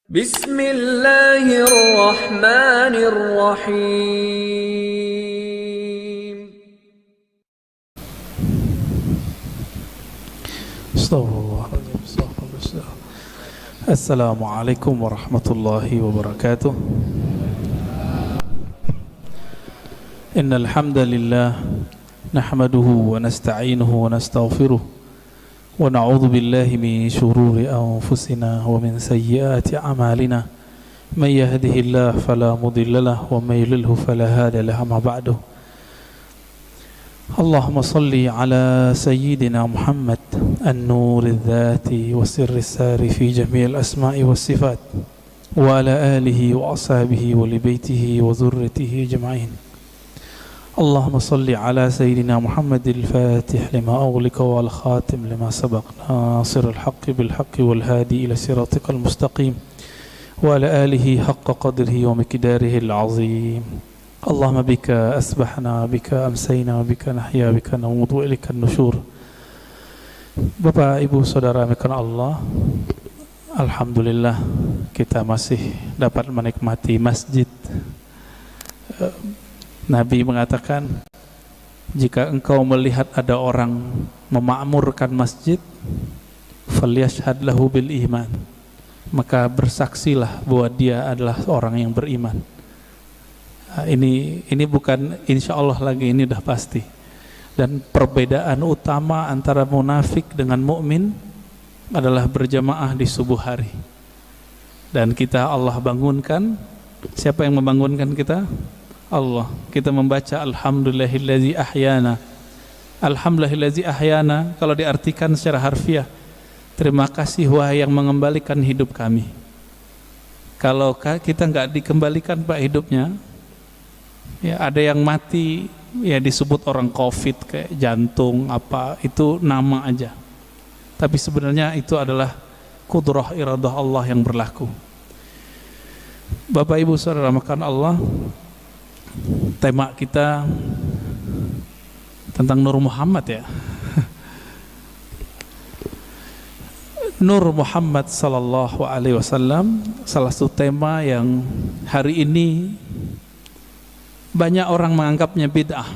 Bismillahirrahmanirrahim. Assalamualaikum warahmatullahi wabarakatuh. Innal hamdalillah nahmaduhu wa nasta'inuhu wa nastaghfiruh wa na'udzu billahi min shururi anfusina wa min sayyiati a'malina. May yahdihillahu fala mudilla lahu wa may yudlilhu fala hadiya lahu. Amma ba'du. Allahumma salli ala sayyidina Muhammad an-nur adh-dhati wa sirri as-sari fi jami'il asma'i was sifat wa ala alihi wa ashabihi wa li baitihi wa dhurriyyatihi ajma'in. Allahumma salli ala sayyidina Muhammadil fatih lima ughliqa wal khatim lima sabaq nasirul haqqi bil haqqi wal hadi ila siratikal mustaqim wa ala alihi haqqa qadrihi wa miqdarihil azim. Allahumma bika asbahna, bika amsayna, bika nahya, bika namutu, ilaikan nusyur. Bapak, Ibu, Saudara mekon Allah, alhamdulillah kita masih dapat menikmati masjid. Nabi mengatakan, jika engkau melihat ada orang memakmurkan masjid, falyashhad lahu bil iman, maka bersaksilah bahwa dia adalah orang yang beriman. Ini bukan insya Allah lagi, ini udah pasti. Dan perbedaan utama antara munafik dengan mukmin adalah berjamaah di subuh hari. Dan kita Allah bangunkan. Siapa yang membangunkan kita? Allah. Kita membaca Alhamdulillahillazi ahyana. Alhamdulillahillazi ahyana kalau diartikan secara harfiah, terima kasih wahai yang mengembalikan hidup kami. Kalau kita nggak dikembalikan Pak hidupnya, ya ada yang mati ya disebut orang COVID kayak jantung apa, itu nama aja. Tapi sebenarnya itu adalah kudrah iradah Allah yang berlaku. Bapak Ibu Saudara makan Allah, tema kita tentang Nur Muhammad ya. Nur Muhammad sallallahu alaihi wasallam, salah satu tema yang hari ini banyak orang menganggapnya bid'ah.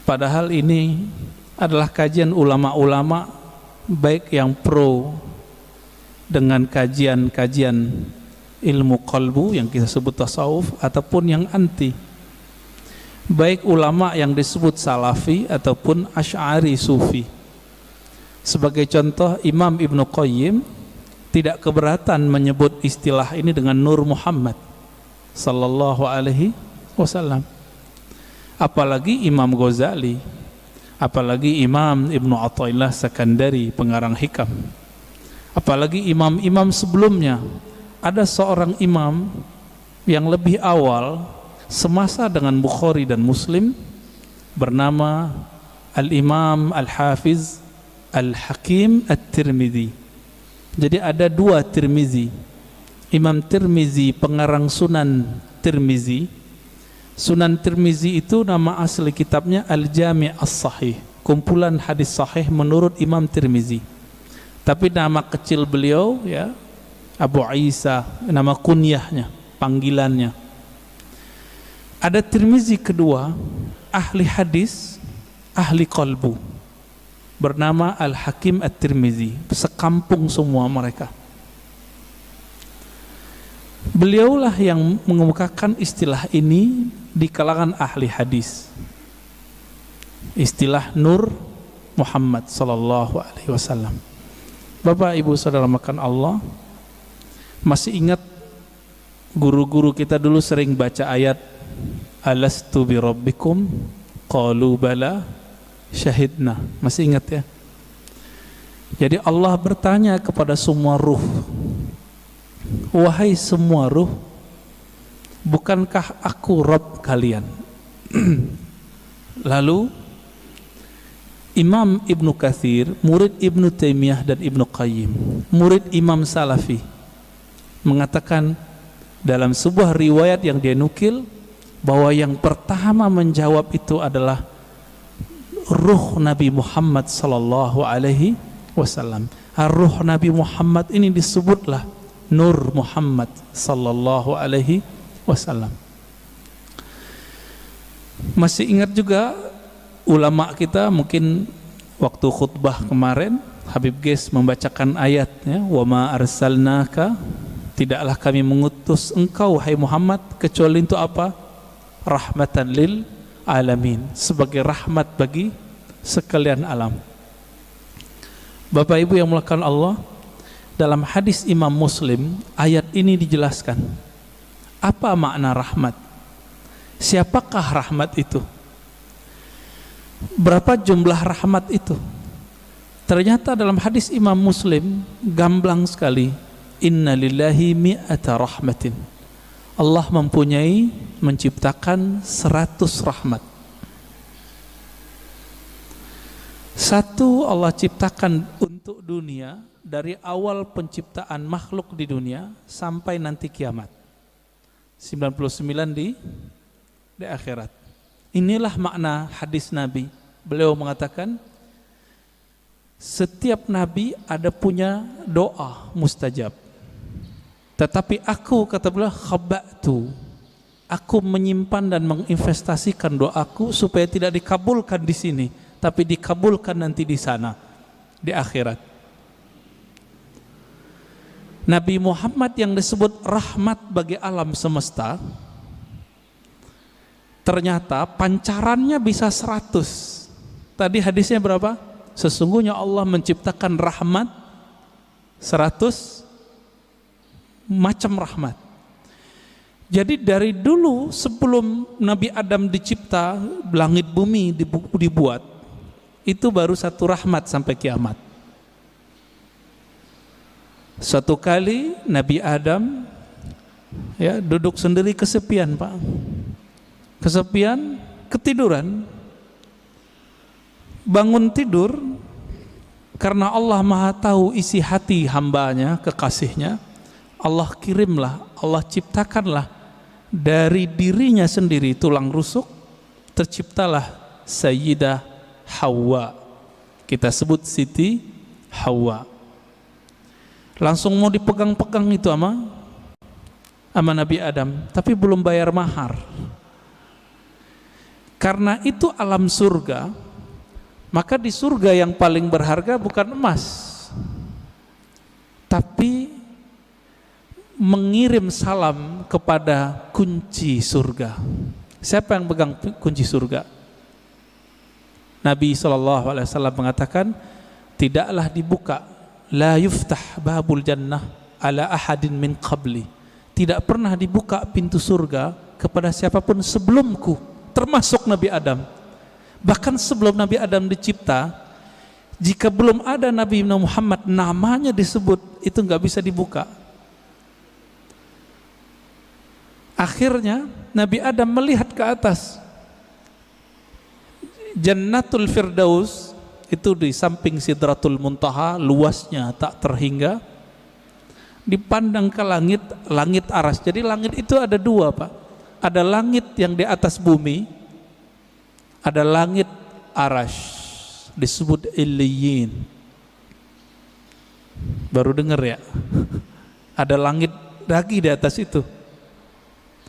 Padahal ini adalah kajian ulama-ulama, baik yang pro dengan kajian-kajian ilmu qalbu yang kita sebut tasawuf, ataupun yang anti, baik ulama yang disebut salafi ataupun asy'ari sufi. Sebagai contoh, Imam Ibnu Qayyim tidak keberatan menyebut istilah ini dengan Nur Muhammad sallallahu alaihi wasallam. Apalagi Imam Ghazali, apalagi Imam Ibnu Athaillah Sakandari pengarang Hikam, apalagi imam-imam sebelumnya. Ada seorang imam yang lebih awal semasa dengan Bukhari dan Muslim, bernama Al-Imam Al-Hafiz Al-Hakim At-Tirmidzi. Jadi ada dua Tirmizi. Imam Tirmizi pengarang Sunan Tirmizi. Sunan Tirmizi itu nama asli kitabnya Al-Jami' As-Sahih, kumpulan hadis sahih menurut Imam Tirmizi. Tapi nama kecil beliau ya Abu Isa, nama kunyahnya, panggilannya. Ada Tirmizi kedua, ahli hadis, ahli qalbu, bernama Al-Hakim At-Tirmizi. Sekampung semua mereka. Beliaulah yang mengemukakan istilah ini di kalangan ahli hadis, istilah Nur Muhammad sallallahu alaihi wasallam. Bapak Ibu Saudara makan Allah, masih ingat guru-guru kita dulu sering baca ayat alastu bi rabbikum qalu bala syahidna. Masih ingat ya? Jadi Allah bertanya kepada semua ruh, wahai semua ruh, bukankah aku Rabb kalian? Lalu Imam Ibnu Katsir, murid Ibnu Taimiyah dan Ibnu Qayyim, murid Imam Salafi, mengatakan dalam sebuah riwayat yang dia nukil bahwa yang pertama menjawab itu adalah ruh Nabi Muhammad sallallahu alaihi wasallam. Ruh Nabi Muhammad ini disebutlah Nur Muhammad sallallahu alaihi wasallam. Masih ingat juga ulama kita mungkin waktu khutbah kemarin Habib Ges membacakan ayatnya, wa ma arsalnaka, tidaklah kami mengutus engkau hai Muhammad kecuali untuk apa? Rahmatan lil alamin, sebagai rahmat bagi sekalian alam. Bapak Ibu yang dimuliakan Allah, dalam hadis Imam Muslim ayat ini dijelaskan apa makna rahmat, siapakah rahmat itu, berapa jumlah rahmat itu. Ternyata dalam hadis Imam Muslim gamblang sekali, inna lillahi mi'ata rahmatin, Allah mempunyai, menciptakan 100 rahmat. Satu Allah ciptakan untuk dunia dari awal penciptaan makhluk di dunia sampai nanti kiamat. 99 di akhirat. Inilah makna hadis Nabi. Beliau mengatakan setiap nabi ada punya doa mustajab. Tetapi aku, kata beliau, khaba'tu, aku menyimpan dan menginvestasikan doaku supaya tidak dikabulkan di sini, tapi dikabulkan nanti di sana, di akhirat. Nabi Muhammad yang disebut rahmat bagi alam semesta, ternyata pancarannya bisa 100. Tadi hadisnya berapa? Sesungguhnya Allah menciptakan rahmat 100 macam rahmat. Jadi dari dulu sebelum Nabi Adam dicipta, langit bumi dibuat, itu baru satu rahmat sampai kiamat. Suatu kali Nabi Adam duduk sendiri kesepian, Pak. Kesepian, ketiduran. Bangun tidur karena Allah Maha tahu isi hati hambanya, kekasihnya. Allah kirimlah, Allah ciptakanlah dari dirinya sendiri tulang rusuk, terciptalah Sayyidah Hawa. Kita sebut Siti Hawa. Langsung mau dipegang-pegang itu sama Nabi Adam, tapi belum bayar mahar. Karena itu alam surga, maka di surga yang paling berharga bukan emas, tapi mengirim salam kepada kunci surga. Siapa yang pegang kunci surga? Nabi SAW mengatakan, tidaklah dibuka, la yuftah babul jannah ala ahadin min qabli, tidak pernah dibuka pintu surga kepada siapapun sebelumku, termasuk Nabi Adam. Bahkan sebelum Nabi Adam dicipta, jika belum ada Nabi Muhammad namanya disebut, itu nggak bisa dibuka. Akhirnya Nabi Adam melihat ke atas, Jannatul Firdaus itu di samping Sidratul Muntaha, luasnya tak terhingga. Dipandang ke langit, langit aras. Jadi langit itu ada dua, Pak. Ada langit yang di atas bumi, ada langit aras, disebut Illiyin. Baru dengar ya? Ada langit lagi di atas itu.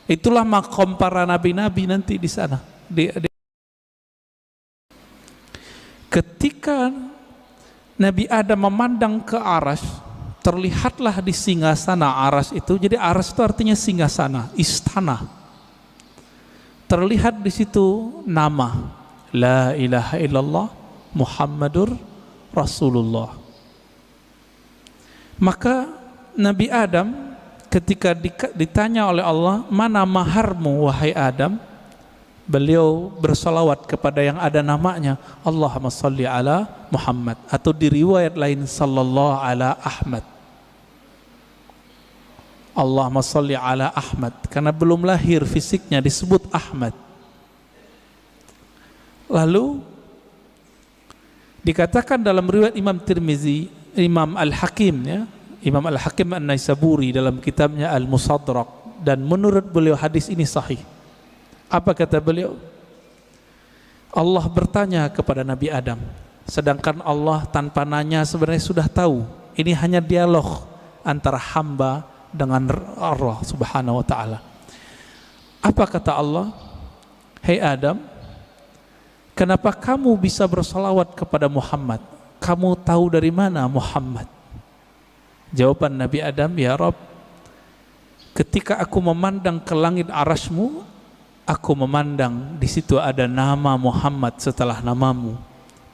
Itulah makom para nabi-nabi nanti di sana. Ketika Nabi Adam memandang ke aras, terlihatlah di singgasana aras itu. Jadi aras itu artinya singgasana, istana. Terlihat di situ nama La ilaha illallah Muhammadur Rasulullah. Maka Nabi Adam ketika ditanya oleh Allah, mana maharmu wahai Adam? Beliau bersalawat kepada yang ada namanya, Allahumma salli ala Muhammad, atau di riwayat lain sallallahu ala Ahmad. Allahumma salli ala Ahmad, karena belum lahir fisiknya disebut Ahmad. Lalu dikatakan dalam riwayat Imam Tirmizi, Imam Al-Hakim Imam Al-Hakim An-Naisaburi dalam kitabnya Al-Musadrak, dan menurut beliau hadis ini sahih. Apa kata beliau? Allah bertanya kepada Nabi Adam, Sedangkan Allah tanpa nanya sebenarnya sudah tahu. Ini hanya dialog antara hamba dengan Allah Subhanahu wa ta'ala. Apa kata Allah? Hei Adam, kenapa kamu bisa bersolawat kepada Muhammad? Kamu tahu dari mana Muhammad? Jawaban Nabi Adam, ya Rabb, ketika aku memandang ke langit arasmu, aku memandang di situ ada nama Muhammad setelah namamu.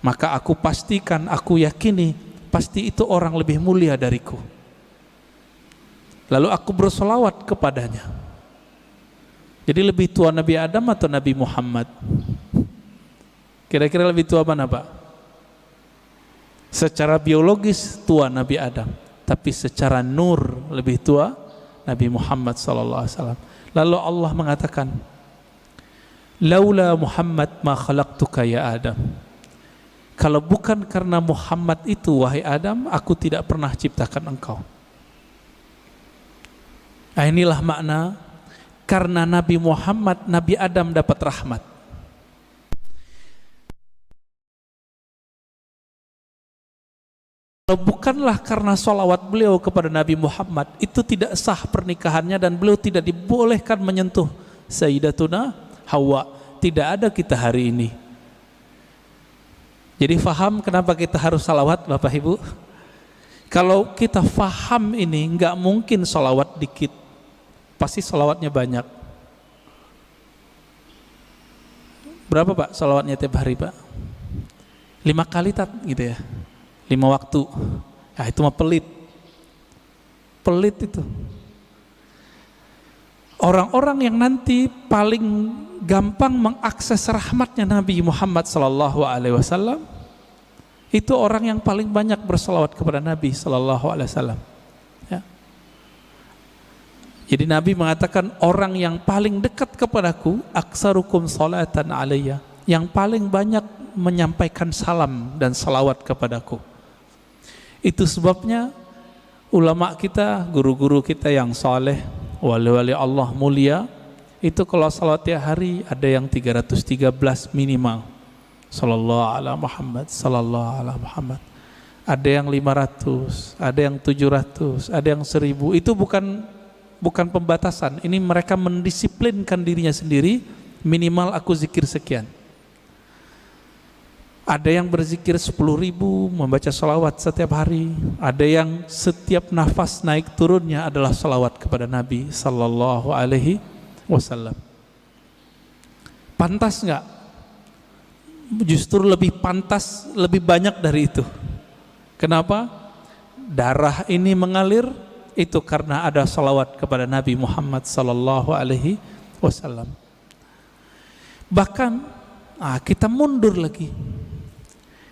Maka aku pastikan, aku yakini pasti itu orang lebih mulia dariku. Lalu aku bersolawat kepadanya. Jadi lebih tua Nabi Adam atau Nabi Muhammad? Kira-kira lebih tua mana Pak? Secara biologis tua Nabi Adam, tapi secara nur lebih tua Nabi Muhammad SAW. Lalu Allah mengatakan, laula Muhammad ma khalaqtuka ya Adam. Kalau bukan karena Muhammad itu, wahai Adam, aku tidak pernah ciptakan engkau. Nah, inilah makna karena Nabi Muhammad, Nabi Adam dapat rahmat. Kalau bukanlah karena sholawat beliau kepada Nabi Muhammad, itu tidak sah pernikahannya dan beliau tidak dibolehkan menyentuh Sayyidatuna Hawa. Tidak ada kita hari ini. Jadi faham kenapa kita harus salawat Bapak Ibu? Kalau kita faham ini, nggak mungkin salawat dikit, pasti salawatnya banyak. Berapa Pak salawatnya tiap hari Pak? 5 kali tak gitu ya, 5 waktu. Ya itu mah pelit itu. Orang-orang yang nanti paling gampang mengakses rahmatnya Nabi Muhammad SAW, itu orang yang paling banyak bersalawat kepada Nabi SAW. Ya. Jadi Nabi mengatakan orang yang paling dekat kepadaku, aksarukum salatan alayya, yang paling banyak menyampaikan salam dan salawat kepadaku. Itu sebabnya ulama kita, guru-guru kita yang saleh, wali-wali Allah mulia, itu kalau salat tiap hari ada yang 313 minimal. Sallallahu ala Muhammad, sallallahu ala Muhammad. Ada yang 500, ada yang 700, ada yang 1000. Itu bukan pembatasan. Ini mereka mendisiplinkan dirinya sendiri, minimal aku zikir sekian. Ada yang berzikir 10.000, membaca salawat setiap hari. Ada yang setiap nafas naik turunnya adalah salawat kepada Nabi sallallahu alaihi wasallam. Pantas nggak? Justru lebih pantas, lebih banyak dari itu. Kenapa? Darah ini mengalir itu karena ada salawat kepada Nabi Muhammad sallallahu alaihi wasallam. Bahkan kita mundur lagi.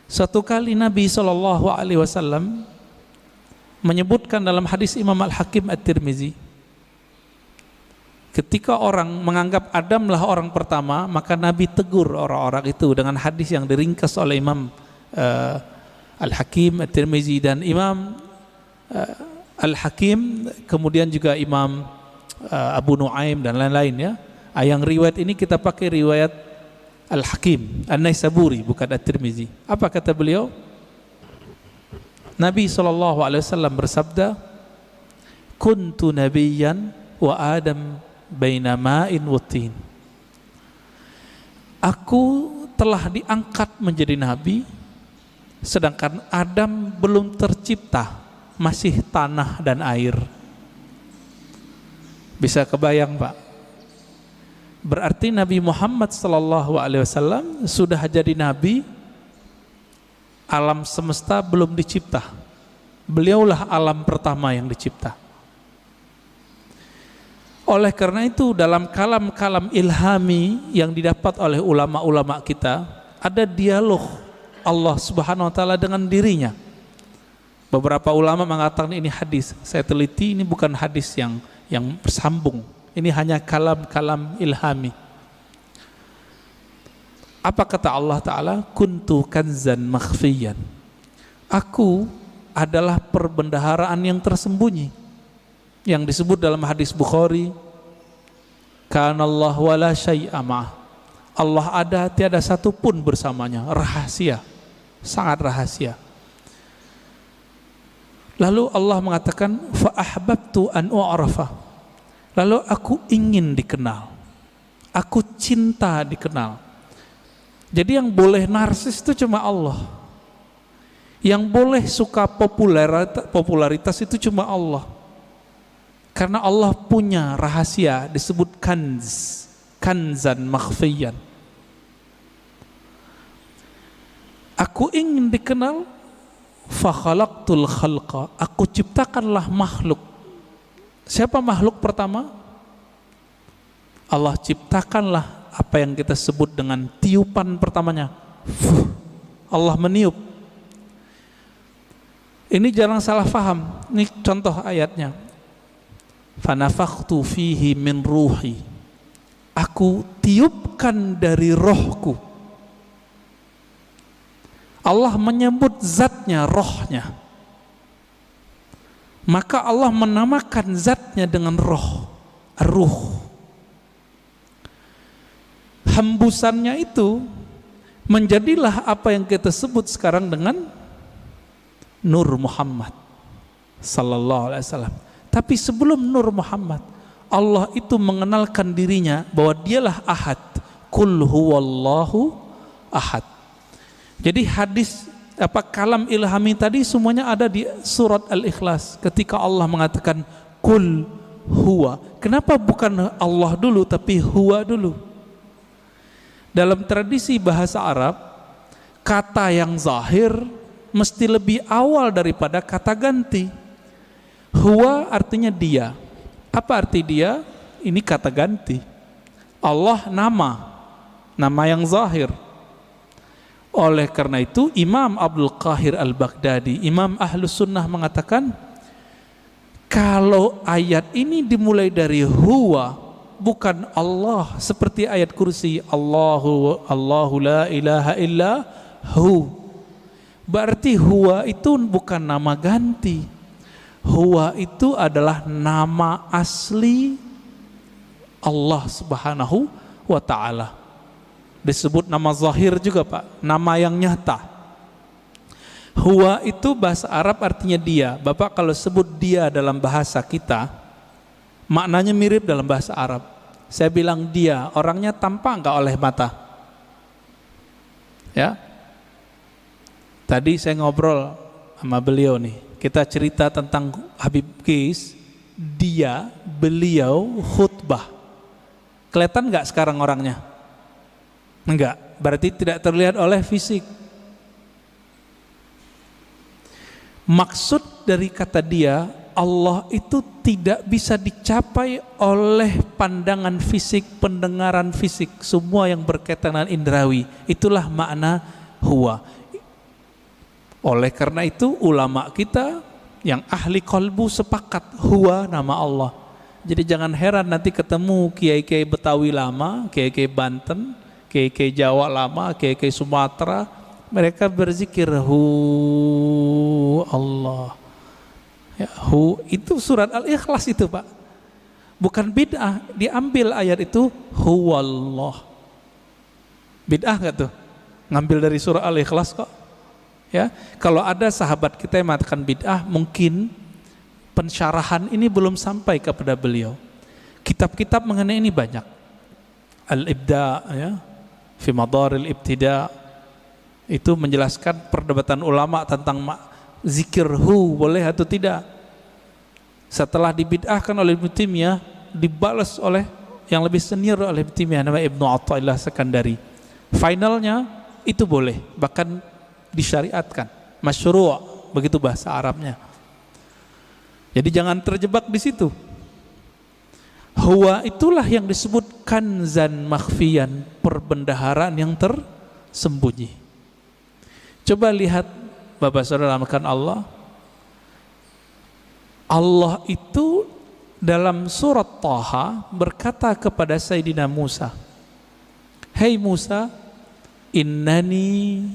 Satu kali Nabi sallallahu alaihi wasallam menyebutkan dalam hadis Imam Al-Hakim At-Tirmizi, ketika orang menganggap Adam lah orang pertama, maka Nabi tegur orang-orang itu dengan hadis yang diringkas oleh Imam Al-Hakim At-Tirmizi dan Imam Al-Hakim, kemudian juga Imam Abu Nuaim dan lain-lain ya. Yang riwayat ini kita pakai riwayat Al-Hakim An-Naisaburi, bukan At-Tirmizi. Apa kata beliau? Nabi SAW bersabda, kuntu nabiyyan wa Adam baina ma'in wa tin. Aku telah diangkat menjadi nabi, sedangkan Adam belum tercipta, masih tanah dan air. Bisa kebayang Pak? Berarti Nabi Muhammad SAW sudah jadi nabi, alam semesta belum dicipta. Beliaulah alam pertama yang dicipta. Oleh karena itu dalam kalam-kalam ilhami yang didapat oleh ulama-ulama kita, ada dialog Allah Subhanahu wa taala dengan dirinya. Beberapa ulama mengatakan ini hadis. Saya teliti, ini bukan hadis yang bersambung. Ini hanya kalam-kalam ilhami. Apa kata Allah Ta'ala? Kuntu kanzan makhfiyan. Aku adalah perbendaharaan yang tersembunyi, yang disebut dalam hadis Bukhari, kanallahu wala syai'a ma'ah. Allah ada, tiada satu pun bersamanya, rahasia. sangat rahasia. Lalu Allah mengatakan fa ahbabtu an u'rafa, lalu aku ingin dikenal, aku cinta dikenal. Jadi yang boleh narsis itu cuma Allah, yang boleh suka popularitas itu cuma Allah, karena Allah punya rahasia disebut kanzan makhfiyan. Aku ingin dikenal, fa khalaqtul khalqa, aku ciptakanlah makhluk. Siapa makhluk pertama? Allah ciptakanlah apa yang kita sebut dengan tiupan pertamanya. Allah meniup. Ini jangan salah faham. Ini contoh ayatnya. Fanafakhtu fihi min ruhi, aku tiupkan dari rohku. Allah menyebut zatnya, rohnya. Maka Allah menamakan zatnya dengan roh, ruh. Hembusannya itu menjadilah apa yang kita sebut sekarang dengan Nur Muhammad sallallahu alaihi wasallam. Tapi sebelum Nur Muhammad, Allah itu mengenalkan dirinya bahwa dialah Ahad. Qul huwallahu ahad. Jadi hadis kalam ilhami tadi semuanya ada di surat Al-Ikhlas ketika Allah mengatakan Qul huwa. Kenapa bukan Allah dulu tapi huwa dulu? Dalam tradisi bahasa Arab, kata yang zahir mesti lebih awal daripada kata ganti. Huwa artinya dia. Apa arti dia? Ini kata ganti. Allah nama yang zahir. Oleh karena itu Imam Abdul Qahir Al-Baghdadi, Imam Ahlus Sunnah mengatakan, kalau ayat ini dimulai dari huwa, bukan Allah, seperti ayat kursi Allahu la ilaha illa hu, berarti huwa itu bukan nama ganti. Huwa itu adalah nama asli Allah Subhanahu wa ta'ala. Disebut nama zahir juga Pak, nama yang nyata. Huwa itu bahasa Arab artinya dia. Bapak kalau sebut dia dalam bahasa kita, maknanya mirip dalam bahasa Arab. Saya bilang dia, orangnya tampak enggak oleh mata? Ya. Tadi saya ngobrol sama beliau nih, kita cerita tentang Habib Qais, beliau khutbah. Kelihatan enggak sekarang orangnya? Enggak, berarti tidak terlihat oleh fisik. Maksud dari kata dia, Allah itu tidak bisa dicapai oleh pandangan fisik, pendengaran fisik, semua yang berkaitan dengan indrawi. Itulah makna huwa. Oleh karena itu ulama kita yang ahli qalbu sepakat huwa nama Allah. Jadi jangan heran nanti ketemu kiai-kiai Betawi lama, kiai-kiai Banten, kiai-kiai Jawa lama, kiai-kiai Sumatera, mereka berzikir hu Allah. Ya, hu itu surat Al-Ikhlas itu Pak. Bukan bid'ah, diambil ayat itu huwallah. Bid'ah enggak tuh? Ngambil dari surah Al-Ikhlas kok. Ya, kalau ada sahabat kita yang mengatakan bid'ah, mungkin pensyarahan ini belum sampai kepada beliau. Kitab-kitab mengenai ini banyak. Al-Ibda ya, fi madaril ibtida, itu menjelaskan perdebatan ulama tentang zikir hu boleh atau tidak. Setelah dibid'ahkan oleh Ibnu Taimiyah, dibalas oleh yang lebih senior oleh Ibnu Taimiyah, namanya Ibnu Athaillah Sekandari. Finalnya itu boleh, bahkan disyariatkan, masyru', begitu bahasa Arabnya. Jadi jangan terjebak di situ. Huwa itulah yang disebut kanzan makhfiyan, perbendaharaan yang tersembunyi. Coba lihat Bapak Saudara amakan Allah. Allah itu dalam surat Thaha berkata kepada Sayyidina Musa, "Hei Musa, innani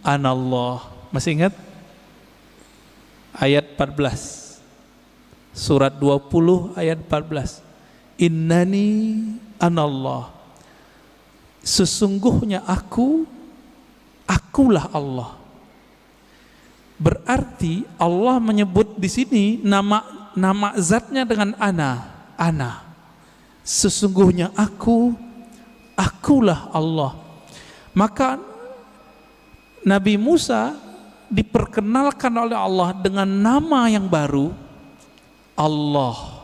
anallah." Masih ingat? Ayat 14. Surat 20 ayat 14. Innani anallah. Sesungguhnya akulah Allah. Berarti Allah menyebut di sini nama zatnya dengan ana. Sesungguhnya akulah Allah. Maka Nabi Musa diperkenalkan oleh Allah dengan nama yang baru, Allah.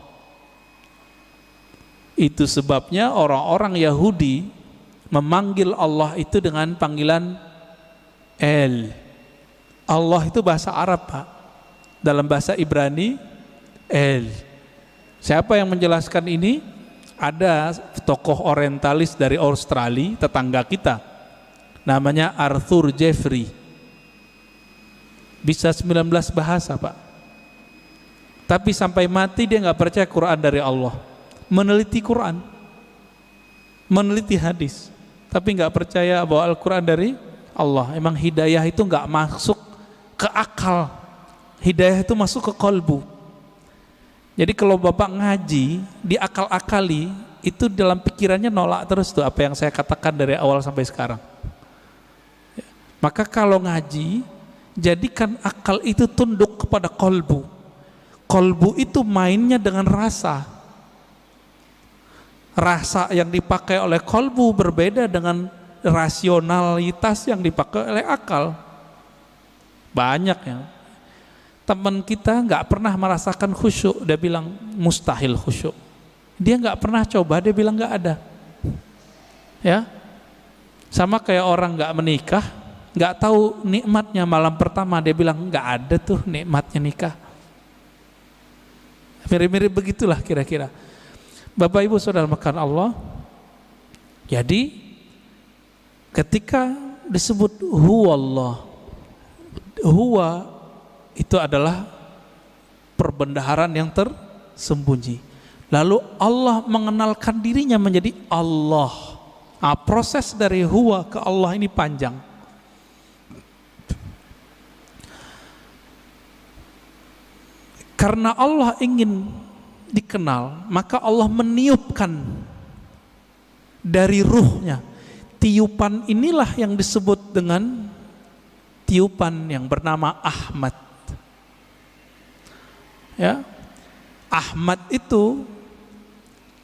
Itu sebabnya orang-orang Yahudi memanggil Allah itu dengan panggilan El. Allah itu bahasa Arab, Pak. Dalam bahasa Ibrani El. Siapa yang menjelaskan ini? Ada tokoh orientalis dari Australia, tetangga kita, namanya Arthur Jeffrey. Bisa 19 bahasa, Pak. Tapi sampai mati dia nggak percaya Quran dari Allah. Meneliti Quran, meneliti hadis, tapi nggak percaya bahwa Al-Quran dari Allah. Emang hidayah itu nggak masuk ke akal, hidayah itu masuk ke kolbu. Jadi kalau Bapak ngaji di akal-akali, itu dalam pikirannya nolak terus tuh apa yang saya katakan dari awal sampai sekarang. Maka kalau ngaji, jadikan akal itu tunduk kepada kolbu. Kolbu itu mainnya dengan rasa. Rasa yang dipakai oleh kolbu berbeda dengan rasionalitas yang dipakai oleh akal. Banyak ya. Teman kita nggak pernah merasakan khusyuk, dia bilang mustahil khusyuk. Dia nggak pernah coba, dia bilang nggak ada. Ya, sama kayak orang nggak menikah, nggak tahu nikmatnya malam pertama, dia bilang nggak ada tuh nikmatnya nikah. Mirip-mirip begitulah kira-kira. Bapak Ibu Saudara makan Allah. Jadi ketika disebut huwallah, huwa itu adalah perbendaharaan yang tersembunyi. Lalu Allah mengenalkan dirinya menjadi Allah. Nah, proses dari huwa ke Allah ini panjang. Karena Allah ingin dikenal, maka Allah meniupkan dari ruhnya. Tiupan inilah yang disebut dengan tiupan yang bernama Ahmad. Ya, Ahmad itu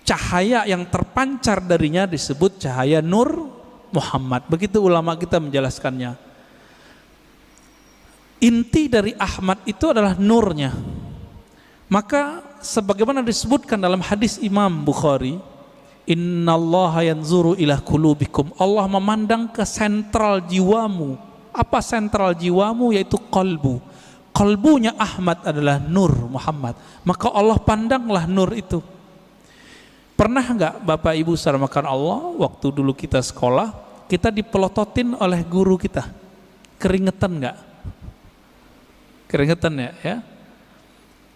cahaya yang terpancar darinya disebut cahaya Nur Muhammad. Begitu ulama kita menjelaskannya. Inti dari Ahmad itu adalah nurnya. Maka sebagaimana disebutkan dalam hadis Imam Bukhari, innallaha yanzuru ila qulubikum. Allah memandang ke sentral jiwamu. Apa sentral jiwamu? Yaitu qalbu. Qalbunya Ahmad adalah Nur Muhammad. Maka Allah pandanglah nur itu. Pernah enggak Bapak Ibu saudara makan Allah, waktu dulu kita sekolah, kita dipelototin oleh guru kita? Keringetan enggak? Keringetan ya?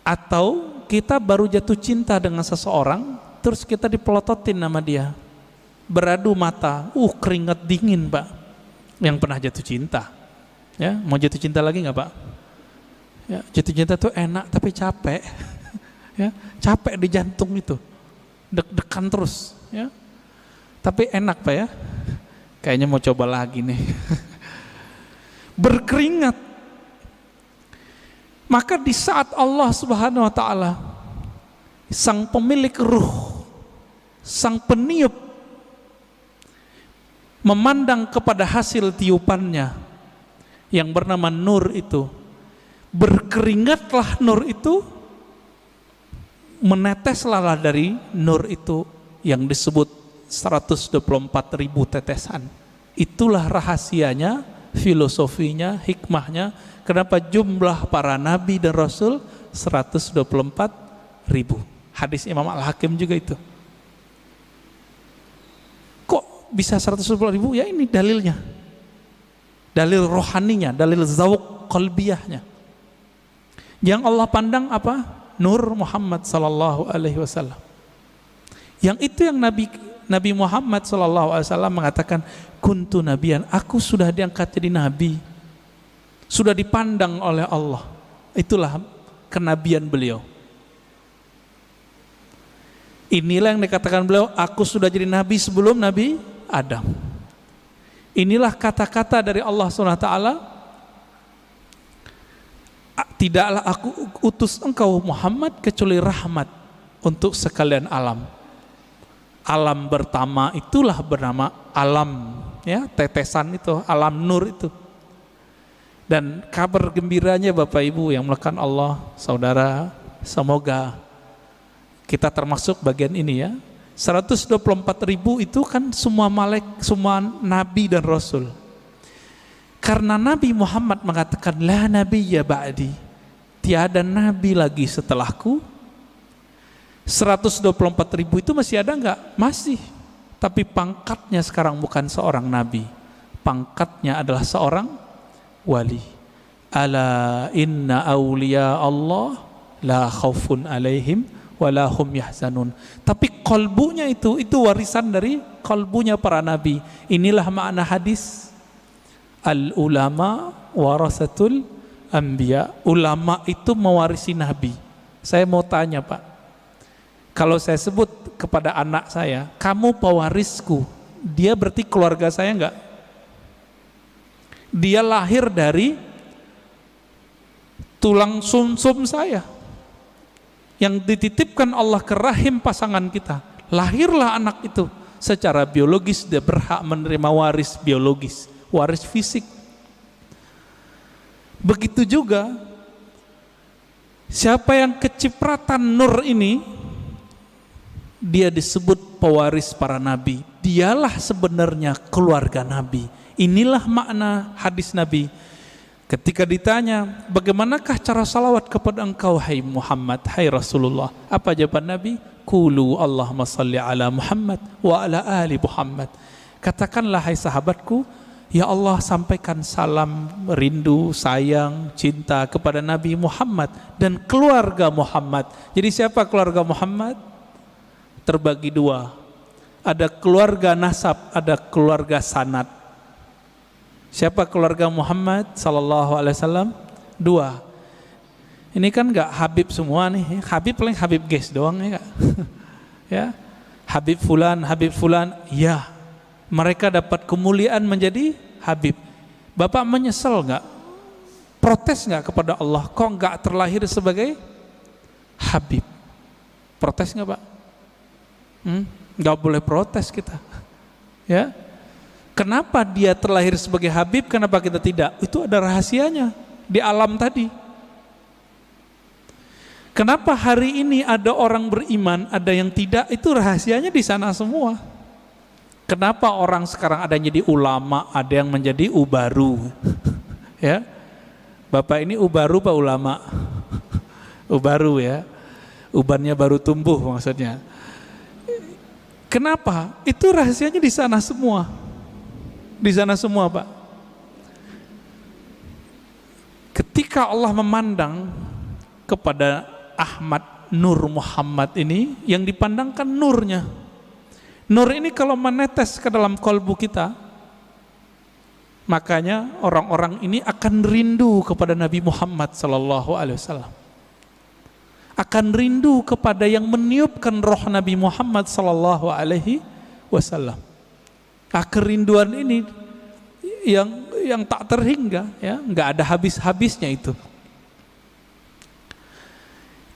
Atau kita baru jatuh cinta dengan seseorang, terus kita dipelototin nama dia, beradu mata, keringat dingin, Pak. Yang pernah jatuh cinta, ya, mau jatuh cinta lagi nggak, Pak? Ya, jatuh cinta tuh enak tapi capek, ya, capek di jantung itu, deg-degan terus, ya. Tapi enak, Pak ya. Kayaknya mau coba lagi nih. Berkeringat. Maka di saat Allah Subhanahu wa taala, sang pemilik ruh, sang peniup, memandang kepada hasil tiupannya yang bernama nur itu, berkeringatlah nur itu, meneteslah dari nur itu yang disebut 124.000 tetesan. Itulah rahasianya, filosofinya, hikmahnya, kenapa jumlah para nabi dan rasul 124.000. Hadis Imam Al-Hakim juga itu. Kok bisa 124.000? Ya ini dalilnya. Dalil rohaninya, dalil zawq qalbiyahnya. Yang Allah pandang apa? Nur Muhammad sallallahu alaihi wasallam. Yang itu yang Nabi Muhammad sallallahu alaihi wasallam mengatakan, kuntu nabiyan, aku sudah diangkat jadi nabi. Sudah dipandang oleh Allah. Itulah kenabian beliau. Inilah yang dikatakan beliau, aku sudah jadi nabi sebelum Nabi Adam. Inilah kata-kata dari Allah SWT tidaklah aku utus engkau Muhammad kecuali rahmat untuk sekalian alam. Alam pertama itulah bernama alam, ya, tetesan itu, alam nur itu. Dan kabar gembiranya Bapak Ibu yang melakukan Allah, saudara, semoga kita termasuk bagian ini ya. 124.000 itu kan semua semua nabi dan rasul. Karena Nabi Muhammad mengatakan la nabiyya ba'di, tiada nabi lagi setelahku. 124.000 itu masih ada enggak? Masih. Tapi pangkatnya sekarang bukan seorang nabi. Pangkatnya adalah seorang wali. Ala inna awliya Allah la khaufun alaihim wala hum yahzanun. Tapi kolbunya itu warisan dari kolbunya para nabi. Inilah makna hadis al ulama warasatul anbiya. Ulama itu mewarisi nabi. Saya mau tanya Pak, kalau saya sebut kepada anak saya, kamu pewarisku, dia berarti keluarga saya enggak? Dia lahir dari tulang sumsum saya yang dititipkan Allah ke rahim pasangan kita. Lahirlah anak itu, secara biologis dia berhak menerima waris biologis, waris fisik. Begitu juga siapa yang kecipratan nur ini, dia disebut pewaris para nabi. Dialah sebenarnya keluarga nabi. Inilah makna hadis Nabi ketika ditanya, bagaimanakah cara salawat kepada engkau hai Muhammad, hai Rasulullah? Apa jawaban Nabi? Qulu Allahumma salli ala Muhammad wa ala ali Muhammad. Katakanlah hai sahabatku, ya Allah sampaikan salam, rindu, sayang, cinta kepada Nabi Muhammad dan keluarga Muhammad. Jadi siapa keluarga Muhammad? Terbagi dua. Ada keluarga nasab, ada keluarga sanad. Siapa keluarga Muhammad sallallahu alaihi wasallam? Dua. Ini kan enggak Habib semua nih. Habib paling Habib guys doang ya Kak. Ya. Habib fulan, ya. Mereka dapat kemuliaan menjadi Habib. Bapak menyesal enggak? Protes enggak kepada Allah? Kok enggak terlahir sebagai Habib? Protes enggak Pak? Enggak boleh protes kita. Ya. Kenapa dia terlahir sebagai Habib, kenapa kita tidak? Itu ada rahasianya di alam tadi. Kenapa hari ini ada orang beriman, ada yang tidak? Itu rahasianya di sana semua. Kenapa orang sekarang ada yang jadi ulama, ada yang menjadi ubaru? Ya, Bapak ini ubaru Pak ulama? Ubaru ya, ubannya baru tumbuh maksudnya. Kenapa? Itu rahasianya di sana semua. Di sana semua Pak. Ketika Allah memandang kepada Ahmad Nur Muhammad ini, yang dipandangkan nurnya. Nur ini kalau menetes ke dalam kalbu kita, makanya orang-orang ini akan rindu kepada Nabi Muhammad sallallahu alaihi wasallam. Akan rindu kepada yang meniupkan roh Nabi Muhammad sallallahu alaihi wasallam. Kerinduan ini yang tak terhingga, ya, nggak ada habis-habisnya itu.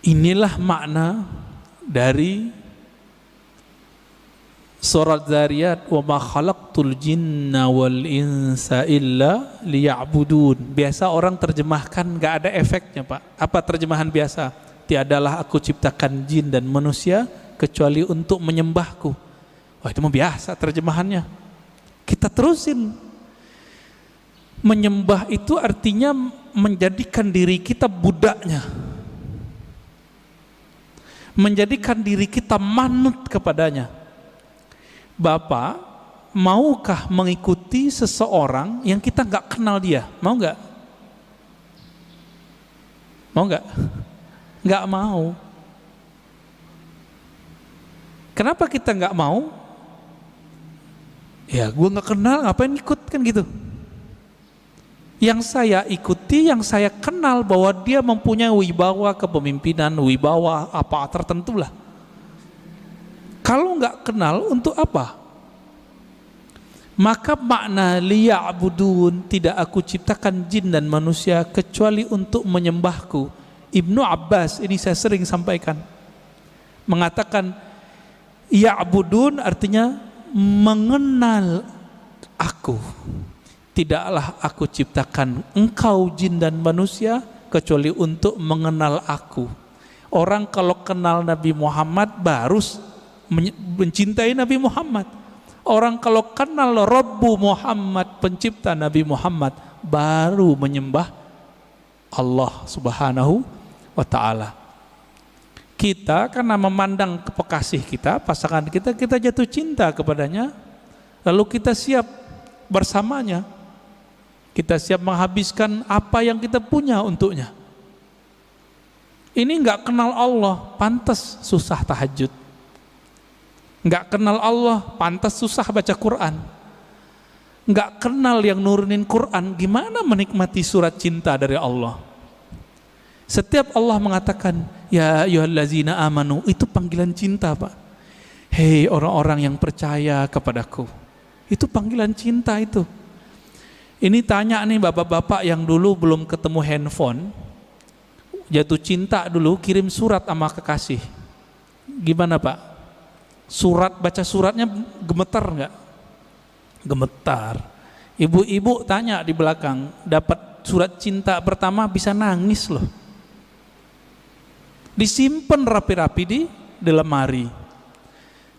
Inilah makna dari surat Zariyat, wa ma khalaqtul jinna wal insa illa liya'budun. Biasa orang terjemahkan nggak ada efeknya Pak. Apa terjemahan biasa? Tiadalah aku ciptakan jin dan manusia kecuali untuk menyembahku. Wah, itu mah biasa terjemahannya. Kita terusin. Menyembah itu artinya menjadikan diri kita budaknya, menjadikan diri kita manut kepadanya. Bapak, maukah mengikuti seseorang yang kita nggak kenal dia? Mau nggak? Mau nggak? Nggak mau. Kenapa kita nggak mau? Ya, gue nggak kenal, ngapain ikut kan gitu. Yang saya ikuti, yang saya kenal bahwa dia mempunyai wibawa kepemimpinan, wibawa apa tertentu lah. Kalau nggak kenal, untuk apa? Maka makna liya'budun, tidak aku ciptakan jin dan manusia kecuali untuk menyembahku. Ibnu Abbas, ini saya sering sampaikan, mengatakan ya'budun artinya mengenal aku. Tidaklah aku ciptakan engkau jin dan manusia kecuali untuk mengenal aku. Orang kalau kenal Nabi Muhammad baru mencintai Nabi Muhammad. Orang kalau kenal Rabbu Muhammad, pencipta Nabi Muhammad, baru menyembah Allah Subhanahu wa ta'ala. Kita karena memandang kekasih kita, pasangan kita, kita jatuh cinta kepadanya, lalu kita siap bersamanya, kita siap menghabiskan apa yang kita punya untuknya. Ini nggak kenal Allah, pantas susah tahajud. Nggak kenal Allah, pantas susah baca Quran. Nggak kenal yang nurunin Quran, gimana menikmati surat cinta dari Allah? Setiap Allah mengatakan ya ayyuhallazina amanu, itu panggilan cinta, Pak. Hei orang-orang yang percaya kepadaku, itu panggilan cinta itu. Ini tanya nih bapak-bapak yang dulu belum ketemu handphone, jatuh cinta dulu, kirim surat sama kekasih. Gimana Pak? Surat, baca suratnya gemetar nggak? Gemetar. Ibu-ibu tanya di belakang, dapat surat cinta pertama bisa nangis loh. Disimpan rapi-rapi di lemari.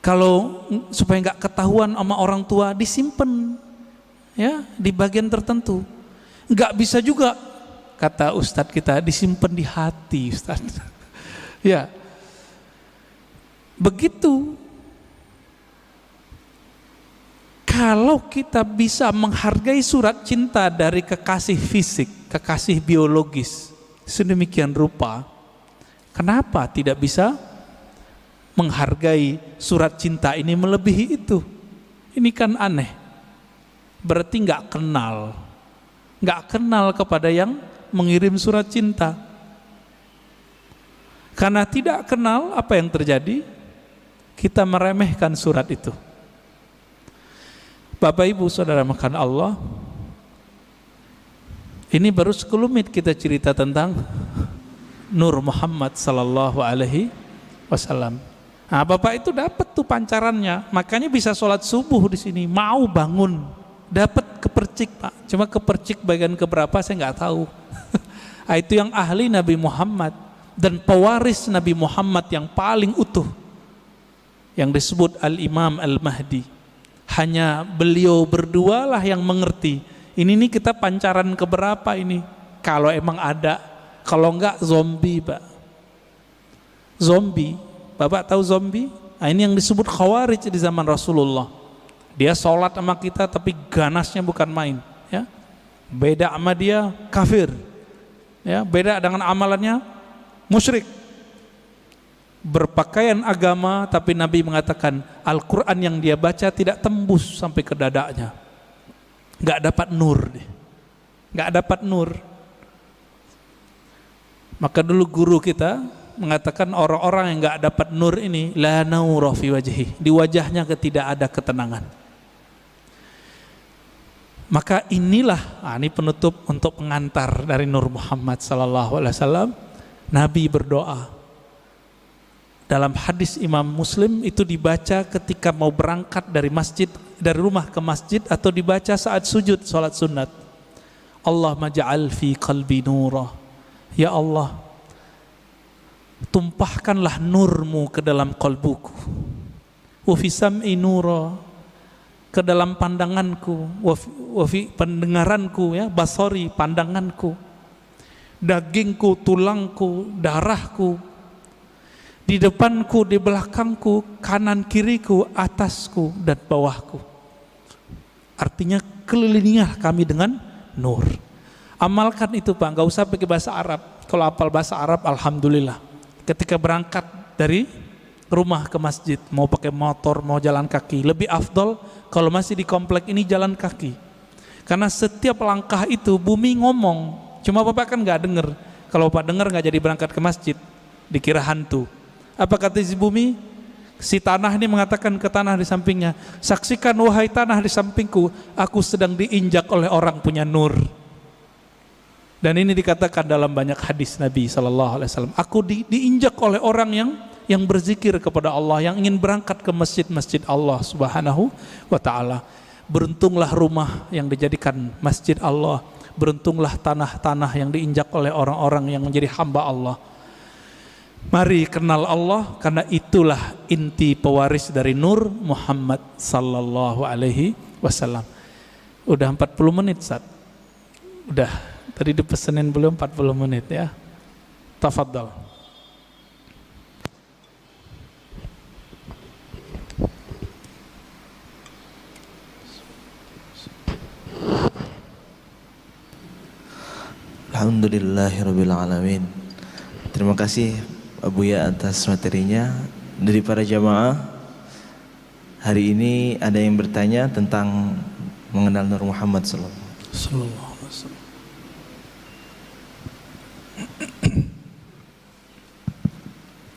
Kalau supaya nggak ketahuan sama orang tua, disimpan ya di bagian tertentu. Nggak bisa juga, kata Ustadz kita, disimpan di hati, Ustadz. Ya, begitu. Kalau kita bisa menghargai surat cinta dari kekasih fisik, kekasih biologis, sedemikian rupa, kenapa tidak bisa menghargai surat cinta ini melebihi itu? Ini kan aneh. Berarti nggak kenal kepada yang mengirim surat cinta. Karena tidak kenal, apa yang terjadi? Kita meremehkan surat itu. Bapak Ibu Saudara makan Allah, ini baru sekelumit kita cerita tentang Nur Muhammad sallallahu alaihi wasallam. Nah, Bapak itu dapat tuh pancarannya, makanya bisa sholat subuh di sini, mau bangun, dapat kepercik Pak. Cuma kepercik bagian keberapa saya nggak tahu. Itu yang ahli Nabi Muhammad dan pewaris Nabi Muhammad yang paling utuh, yang disebut Al-Imam Al-Mahdi. Hanya beliau berdua lah yang mengerti. Ini nih kita pancaran keberapa ini? Kalau emang ada, kalau enggak zombie Pak. Zombie, Bapak tahu zombie? Nah, ini yang disebut khawarij di zaman Rasulullah. Dia sholat sama kita tapi ganasnya bukan main. Ya, beda sama dia kafir. Ya, beda dengan amalannya musyrik. Berpakaian agama, tapi Nabi mengatakan Al-Quran yang dia baca tidak tembus sampai ke dadanya, nggak dapat nur, nggak dapat nur. Maka dulu guru kita mengatakan orang-orang yang nggak dapat nur ini la naura fi wajhi, di wajahnya tidak ada ketenangan. Maka inilah, ini penutup untuk pengantar dari Nur Muhammad sallallahu alaihi wasallam. Nabi berdoa. Dalam hadis Imam Muslim itu dibaca ketika mau berangkat dari masjid, dari rumah ke masjid, atau dibaca saat sujud salat sunat. Allahumma ja'al fi qalbi nura. Ya Allah, tumpahkanlah nurmu ke dalam kalbuku. Wa fi sam'i nura, ke dalam pandanganku. Wa fi pendengaranku, ya, basari, pandanganku. Dagingku, tulangku, darahku, di depanku, di belakangku, kanan kiriku, atasku dan bawahku. Artinya kelilingilah kami dengan nur. Amalkan itu Pak, nggak usah pakai bahasa Arab. Kalau hafal bahasa Arab, alhamdulillah. Ketika berangkat dari rumah ke masjid, mau pakai motor, mau jalan kaki, lebih afdol kalau masih di komplek ini jalan kaki. Karena setiap langkah itu bumi ngomong. Cuma Bapak kan nggak dengar. Kalau Bapak dengar nggak jadi berangkat ke masjid, dikira hantu. Apa kata si bumi? Si tanah ini mengatakan ke tanah di sampingnya, saksikan wahai tanah di sampingku, aku sedang diinjak oleh orang punya nur. Dan ini dikatakan dalam banyak hadis Nabi SAW, aku diinjak oleh orang yang berzikir kepada Allah, yang ingin berangkat ke masjid-masjid Allah Subhanahu wa ta'ala. Beruntunglah rumah yang dijadikan masjid Allah, beruntunglah tanah-tanah yang diinjak oleh orang-orang yang menjadi hamba Allah. Mari kenal Allah, karena itulah inti pewaris dari Nur Muhammad sallallahu alaihi wasallam. Udah 40 menit, Ustaz. Udah, tadi dipesenin belum 40 menit ya. Tafadhal. Alhamdulillahirabbil alamin. Terima kasih Buya atas materinya. Dari para jamaah, hari ini ada yang bertanya tentang mengenal Nur Muhammad sallallahu alaihi wasallam.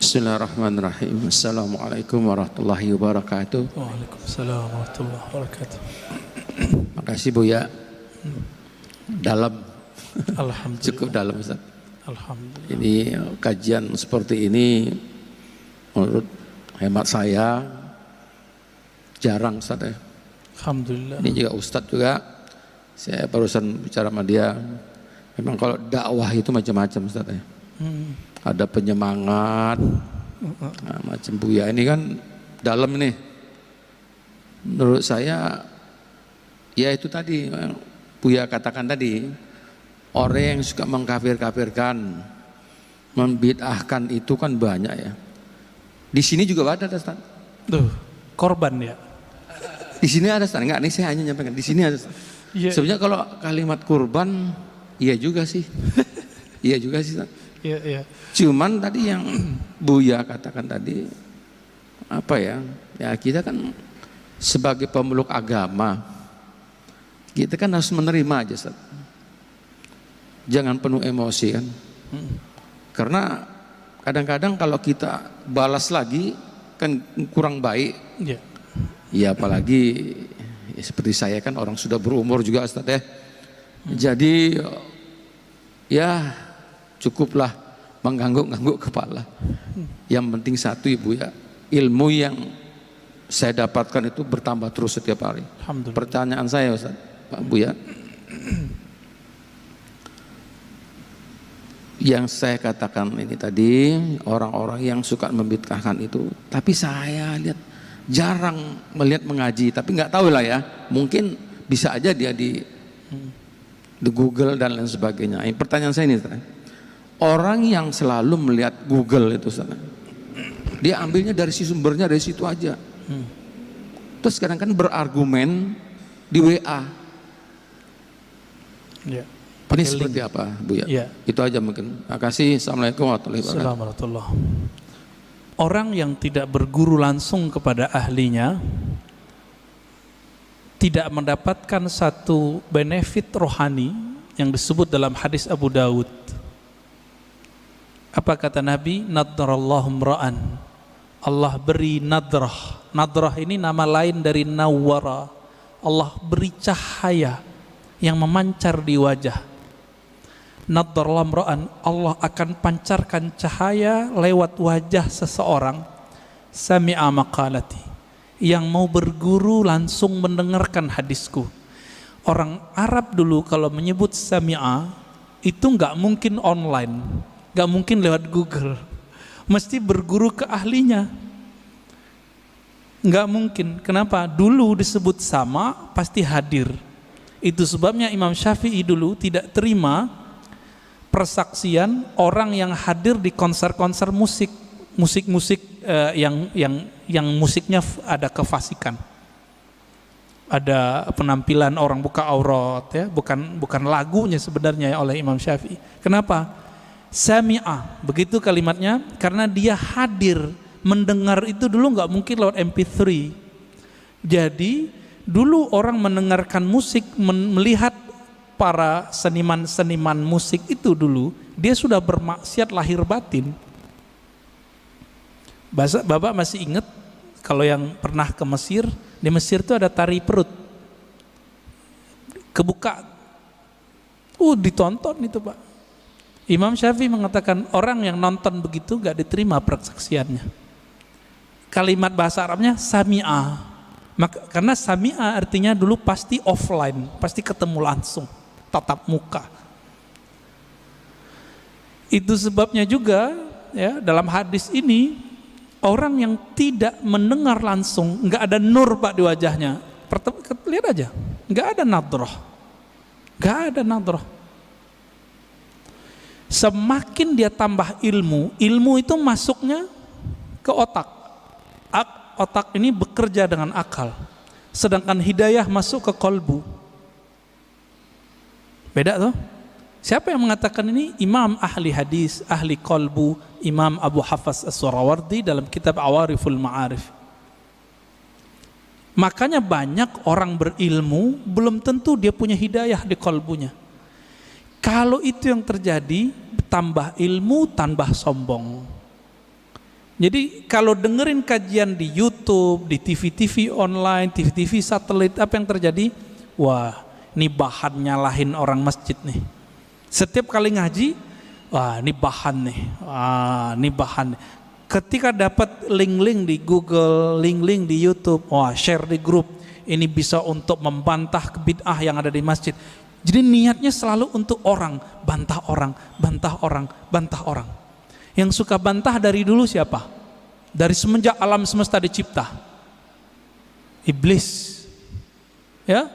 Bismillahirrahmanirrahim. Assalamualaikum warahmatullahi wabarakatuh. Waalaikumsalam warahmatullahi wabarakatuh. Makasih Buya. Dalam. Alhamdulillah. Cukup dalam, Ustaz. Alhamdulillah. Ini kajian seperti ini menurut hemat saya jarang, Ustaz ya. Alhamdulillah. Ini juga Ustaz juga, saya barusan bicara sama dia, memang kalau dakwah itu macam-macam, Ustaz ya. Ada penyemangat, nah, macam Buya ini kan dalam nih. Menurut saya ya itu tadi Buya katakan tadi, orang yang suka mengkafir-kafirkan, membid'ahkan itu kan banyak ya. Di sini juga ada, Ustaz. Tuh, korban ya. Di sini ada, Ustaz. Enggak, ini saya hanya nyampaikan. Di sini ada, Ustaz. Yeah. Sebenarnya kalau kalimat kurban, iya juga sih. Iya juga sih, Ustaz. Iya, iya. Cuman tadi yang Buya katakan tadi, apa ya? Ya kita kan sebagai pemeluk agama, kita kan harus menerima aja, Ustaz. Jangan penuh emosi kan. Karena kadang-kadang kalau kita balas lagi kan kurang baik. Iya. Ya apalagi ya, seperti saya kan orang sudah berumur juga, Ustaz ya. Jadi ya cukuplah mengangguk-angguk kepala. Yang penting satu Ibu ya, ilmu yang saya dapatkan itu bertambah terus setiap hari. Pertanyaan saya, Ustaz, Pak Buya, yang saya katakan ini tadi, orang-orang yang suka membid'ahkan itu, tapi saya lihat jarang melihat mengaji, tapi nggak tahu lah ya, mungkin bisa aja dia di Google dan lain sebagainya. Pertanyaan saya ini, orang yang selalu melihat Google itu, dia ambilnya dari si sumbernya dari situ aja. Terus kadang-kadang berargumen di WA. Ya. Ini seperti apa, Bu ya? Ya. Itu aja mungkin. Terima kasih. Assalamualaikum warahmatullahi wabarakatuh. Orang yang tidak berguru langsung kepada ahlinya tidak mendapatkan satu benefit rohani yang disebut dalam hadis Abu Dawud. Apa kata Nabi? Nadrallahu mra'an. Allah beri nadrah. Nadrah ini nama lain dari nawwara. Allah beri cahaya yang memancar di wajah. Nadrallahu mra'an, Allah akan pancarkan cahaya lewat wajah seseorang, sami'a maqalati, yang mau berguru langsung mendengarkan hadisku. Orang Arab dulu kalau menyebut sami'a itu nggak mungkin online, nggak mungkin lewat Google, mesti berguru ke ahlinya. Nggak mungkin. Kenapa? Dulu disebut sama pasti hadir. Itu sebabnya Imam Syafi'i dulu tidak terima persaksian orang yang hadir di konser-konser musik yang musiknya ada kefasikan, ada penampilan orang buka aurat ya, bukan lagunya sebenarnya ya, oleh Imam Syafi'i. Kenapa? Sami'ah, begitu kalimatnya, karena dia hadir mendengar itu dulu nggak mungkin lewat MP3. Jadi dulu orang mendengarkan musik, melihat para seniman-seniman musik itu dulu, dia sudah bermaksiat lahir batin. Bapak masih ingat Kalau yang pernah ke Mesir, di Mesir itu ada tari perut, kebuka, ditonton itu Pak. Imam Syafi'i mengatakan orang yang nonton begitu gak diterima persaksiannya. Kalimat bahasa Arabnya sami'a. Karena sami'a artinya dulu pasti offline, pasti ketemu langsung, tatap muka. Itu sebabnya juga ya dalam hadis ini orang yang tidak mendengar langsung, nggak ada nur Pak di wajahnya. Lihat aja, nggak ada nadrah, nggak ada nadrah. Semakin dia tambah ilmu, ilmu itu masuknya ke otak. Otak ini bekerja dengan akal, sedangkan hidayah masuk ke kolbu. Beda tuh. Siapa yang mengatakan ini? Imam ahli hadis, ahli kolbu, Imam Abu Hafs As-Surawardi dalam kitab Awariful Ma'arif. Makanya banyak orang berilmu belum tentu dia punya hidayah di kolbunya. Kalau itu yang terjadi, tambah ilmu, tambah sombong. Jadi kalau dengerin kajian di YouTube, di TV-TV online, TV-TV satelit, apa yang terjadi? Wah, ini bahan nyalahin orang masjid nih. Setiap kali ngaji, wah ini bahan nih, ini bahan. Ketika dapat link-link di Google, link-link di YouTube, wah share di grup, ini bisa untuk membantah bid'ah yang ada di masjid. Jadi niatnya selalu untuk orang, bantah orang, bantah orang, bantah orang. Yang suka bantah dari dulu siapa? Dari semenjak alam semesta dicipta, iblis. Ya,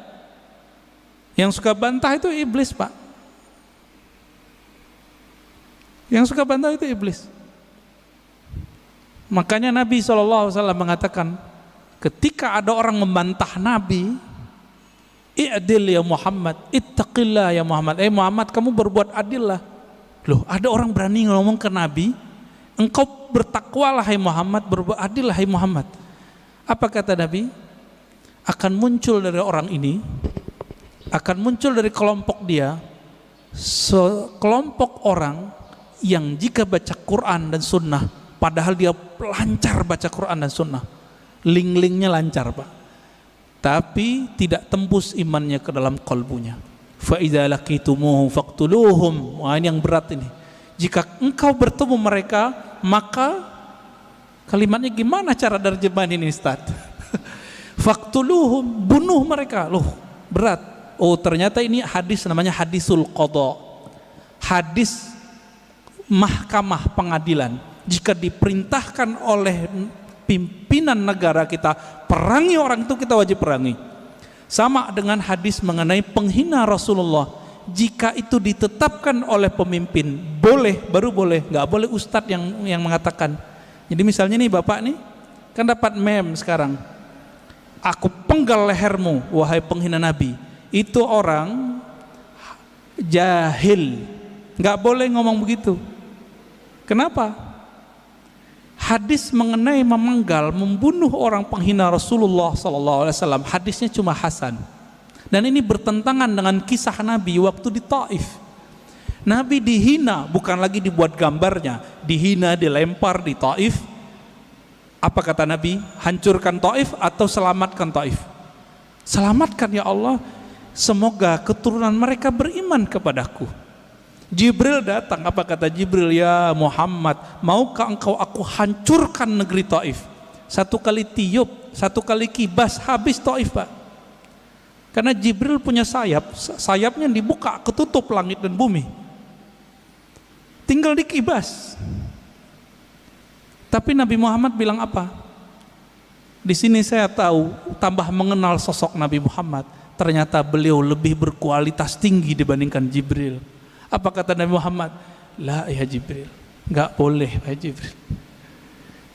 yang suka bantah itu iblis Pak. Yang suka bantah itu iblis. Makanya Nabi SAW mengatakan, ketika ada orang membantah Nabi, i'dil ya Muhammad, ittaqillah ya Muhammad. Muhammad, kamu berbuat adil lah. Loh, ada orang berani ngomong ke Nabi, engkau bertakwalah hai Muhammad, berbuat adil hai Muhammad. Apa kata Nabi? Akan muncul dari orang ini, akan muncul dari kelompok dia, sekelompok orang yang jika baca Quran dan Sunnah, padahal dia lancar baca Quran dan Sunnah, link-linknya lancar Pak, tapi tidak tembus imannya ke dalam kalbunya. Fa idza laqitumuhu faqtuluhum. Wah, ini yang berat ini. Jika engkau bertemu mereka, maka kalimatnya gimana cara terjemahan ini Ustaz? Faqtuluhum, bunuh mereka. Loh, berat. Oh, ternyata ini hadis namanya hadisul qadha. Hadis mahkamah pengadilan. Jika diperintahkan oleh pimpinan negara kita perangi orang itu, kita wajib perangi. Sama dengan hadis mengenai penghina Rasulullah, jika itu ditetapkan oleh pemimpin boleh, baru boleh, nggak boleh ustadz yang mengatakan. Jadi misalnya nih bapak nih kan dapat meme sekarang, aku penggal lehermu wahai penghina Nabi, itu orang jahil, nggak boleh ngomong begitu. Kenapa? Hadis mengenai memenggal, membunuh orang penghina Rasulullah SAW, hadisnya cuma hasan. Dan ini bertentangan dengan kisah Nabi waktu di Taif. Nabi dihina, bukan lagi dibuat gambarnya, dihina, dilempar di Taif. Apa kata Nabi? Hancurkan Taif atau selamatkan Taif? Selamatkan ya Allah, semoga keturunan mereka beriman kepadaku. Jibril datang, apa kata Jibril? Ya Muhammad, maukah engkau aku hancurkan negeri Taif? Satu kali tiup, satu kali kibas, habis Taif Pak. Karena Jibril punya sayap, sayapnya dibuka, ketutup langit dan bumi, tinggal dikibas. Tapi Nabi Muhammad bilang apa? Di sini saya tahu, tambah mengenal sosok Nabi Muhammad, ternyata beliau lebih berkualitas tinggi dibandingkan Jibril. Apa kata Nabi Muhammad? La ya Jibril, nggak boleh ya Jibril.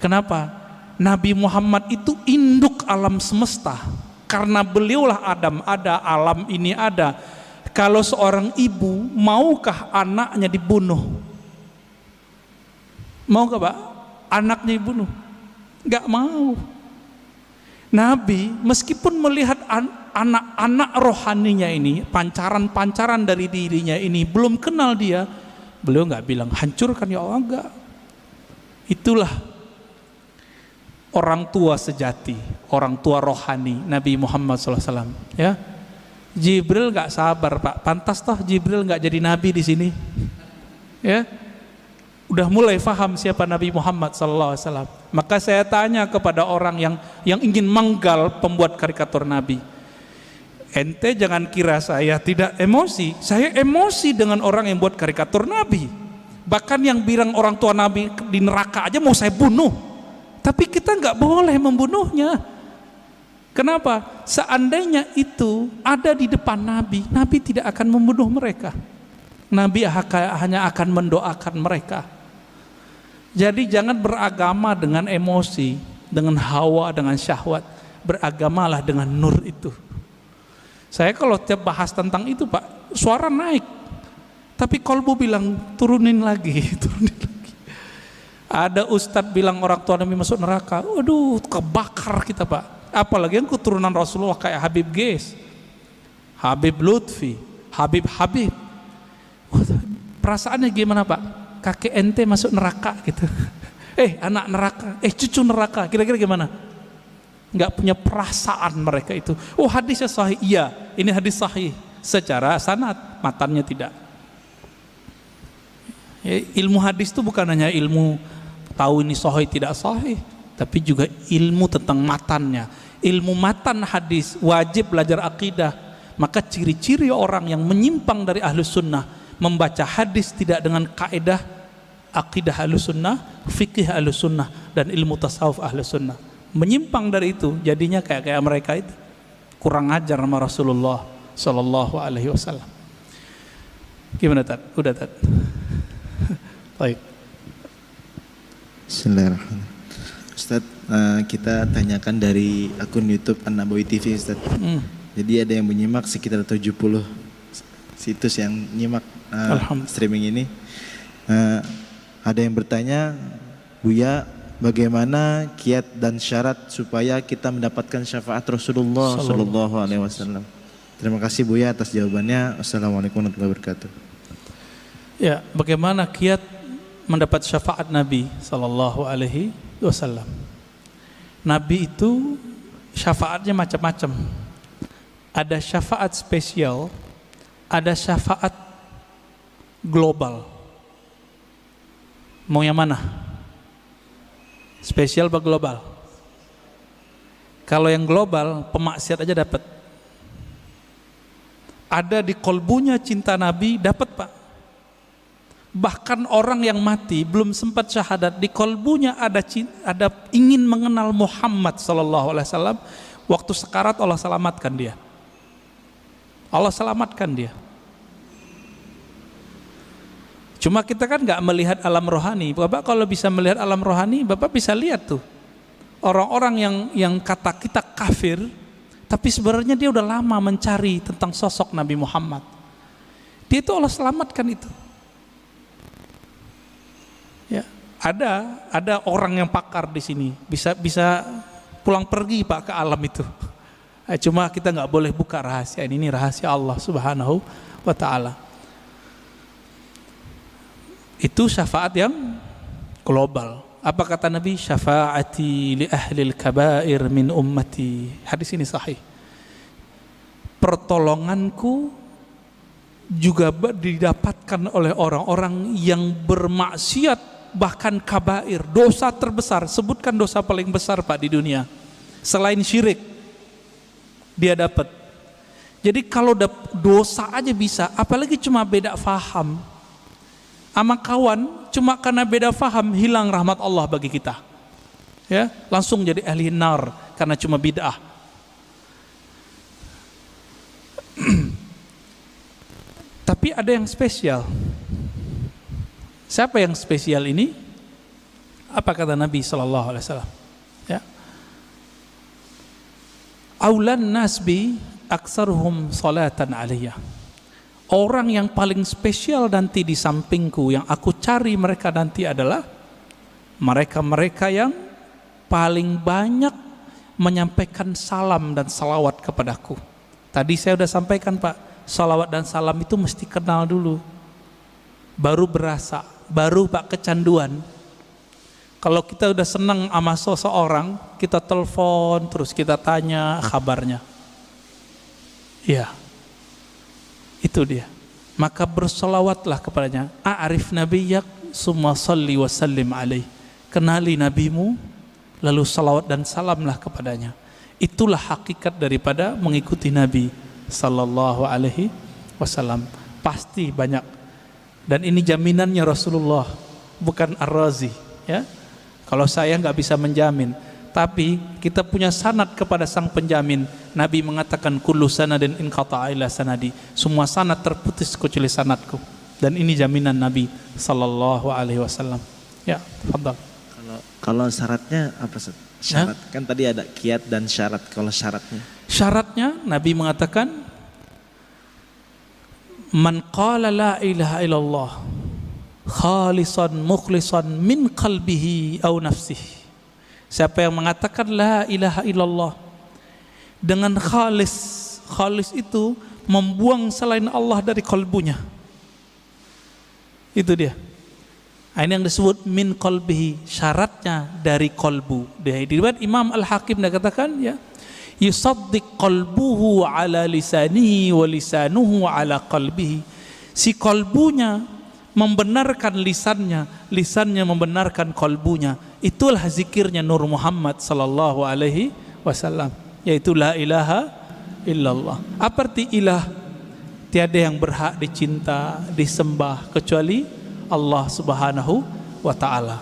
Kenapa? Nabi Muhammad itu induk alam semesta. Karena beliaulah Adam ada, alam ini ada. Kalau seorang ibu, maukah anaknya dibunuh? Maukah Pak? Anaknya dibunuh? Nggak mau. Nabi meskipun melihat anak-anak rohaninya ini, pancaran-pancaran dari dirinya ini, belum kenal dia, beliau nggak bilang hancurkan ya Allah, enggak. Itulah orang tua sejati, orang tua rohani Nabi Muhammad SAW. Ya, Jibril nggak sabar Pak, pantas toh Jibril nggak jadi nabi di sini. Ya, udah mulai faham siapa Nabi Muhammad SAW. Maka saya tanya kepada orang yang ingin menggal pembuat karikatur Nabi, ente jangan kira saya tidak emosi. Saya emosi dengan orang yang buat karikatur Nabi. Bahkan yang bilang orang tua Nabi di neraka aja mau saya bunuh. Tapi kita nggak boleh membunuhnya. Kenapa? Seandainya itu ada di depan Nabi, Nabi tidak akan membunuh mereka. Nabi hanya akan mendoakan mereka. Jadi jangan beragama dengan emosi, dengan hawa, dengan syahwat. Beragamalah dengan nur itu. Saya kalau tiap bahas tentang itu Pak, suara naik. Tapi kolbu bilang turunin lagi, turunin lagi. Ada ustadz bilang orang tua Nabi masuk neraka. Waduh, kebakar kita Pak. Apalagi yang keturunan Rasulullah kayak Habib Ges, Habib Lutfi, Habib. Perasaannya gimana Pak? Kakek ente masuk neraka gitu. Anak neraka, cucu neraka. Kira-kira gimana? Nggak punya perasaan mereka itu. Oh, hadisnya sahih. Iya, ini hadis sahih secara sanad, matannya tidak. Ya, ilmu hadis itu bukan hanya ilmu tahu ini sahih tidak sahih, tapi juga ilmu tentang matannya. Ilmu matan hadis, wajib belajar akidah. Maka ciri-ciri orang yang menyimpang dari ahlus sunnah, membaca hadis tidak dengan kaidah akidah ahlus sunnah, fikih ahlus sunnah, dan ilmu tasawuf ahlus sunnah. Menyimpang dari itu, jadinya kayak mereka itu kurang ajar sama Rasulullah Sallallahu Alaihi Wasallam. Gimana Tat? Udah Tat? Baik. Bismillahirrahmanirrahim. Ustaz, kita tanyakan dari akun YouTube An-Nabawi TV Ustaz. Jadi ada yang menyimak sekitar 70 situs yang nyimak streaming ini. Ada yang bertanya, Buya, bagaimana kiat dan syarat supaya kita mendapatkan syafaat Rasulullah Sallallahu Alaihi Wasallam? Terima kasih Buya atas jawabannya. Assalamualaikum warahmatullahi wabarakatuh. Ya, bagaimana kiat mendapat syafaat Nabi Sallallahu Alaihi Wasallam? Nabi itu syafaatnya macam-macam. Ada syafaat spesial, ada syafaat global. Mau yang mana? Spesial atau global? Kalau yang global, pemaksiat aja dapat. Ada di kolbunya cinta Nabi, dapat Pak. Bahkan orang yang mati belum sempat syahadat, di kolbunya ada ingin mengenal Muhammad Sallallahu Alaihi Wasallam. Waktu sekarat Allah selamatkan dia. Allah selamatkan dia. Cuma kita kan nggak melihat alam rohani. Bapak kalau bisa melihat alam rohani, Bapak bisa lihat tuh orang-orang yang kata kita kafir, tapi sebenarnya dia udah lama mencari tentang sosok Nabi Muhammad. Dia itu Allah selamatkan itu. Ya, ada orang yang pakar di sini, bisa pulang pergi Pak ke alam itu. Cuma kita nggak boleh buka rahasia ini rahasia Allah Subhanahu wa Ta'ala. Itu syafaat yang global. Apa kata Nabi? Syafaati li ahlil kabair min ummati. Hadis ini sahih. Pertolonganku juga didapatkan oleh orang-orang yang bermaksiat, bahkan kabair, dosa terbesar. Sebutkan dosa paling besar Pak di dunia selain syirik, dia dapat. Jadi kalau dosa aja bisa, apalagi cuma beda faham sama kawan, cuma karena beda faham hilang rahmat Allah bagi kita. Ya, langsung jadi ahli nar karena cuma bid'ah. Tapi ada yang spesial. Siapa yang spesial ini? Apa kata Nabi Sallallahu Alaihi Wasallam? Ya, aulan nasbi aksaruhum salatan alaiya. Orang yang paling spesial nanti di sampingku, yang aku cari mereka nanti adalah mereka-mereka yang paling banyak menyampaikan salam dan salawat kepadaku. Tadi saya sudah sampaikan Pak, salawat dan salam itu mesti kenal dulu, baru berasa, baru Pak kecanduan. Kalau kita udah senang sama seseorang, kita telepon terus kita tanya kabarnya. Iya, itu dia. Maka bersolawatlah kepadanya. A'rif nabiyyak summa salli wa sallim alaih. Kenali nabimu, lalu salawat dan salamlah kepadanya. Itulah hakikat daripada mengikuti Nabi sallallahu alaihi wasallam. Pasti banyak. Dan ini jaminannya Rasulullah, bukan Ar-Razi, ya. Kalau saya nggak bisa menjamin, tapi kita punya sanad kepada sang penjamin. Nabi mengatakan kullu sanadin in qata'a ila sanadi. Semua sanad terputus kecuali sanadku. Dan ini jaminan Nabi sallallahu alaihi wasallam. Ya, tafadhal. Kalau syaratnya apa, Ustaz? Syarat kan tadi ada kiat dan syarat. Kalau syaratnya? Syaratnya Nabi mengatakan man qala la ilaha illallah khalisan mukhlisan min qalbihi aw nafsihi. Siapa yang mengatakan la ilaha illallah dengan khalis itu membuang selain Allah dari kalbunya. Itu dia. Ini yang disebut min qalbihi, syaratnya dari kalbu. Di riwayat Imam Al-Hakim dia katakan ya, yusaddiq qalbuhu ala lisanihi wa lisanuhu ala qalbihi. Si kalbunya membenarkan lisannya, lisannya membenarkan kalbunya. Itulah zikirnya Nur Muhammad sallallahu alaihi wasallam, yaitu la ilaha illallah. Apa arti ilah? Tiada yang berhak dicinta, disembah kecuali Allah Subhanahu wa taala.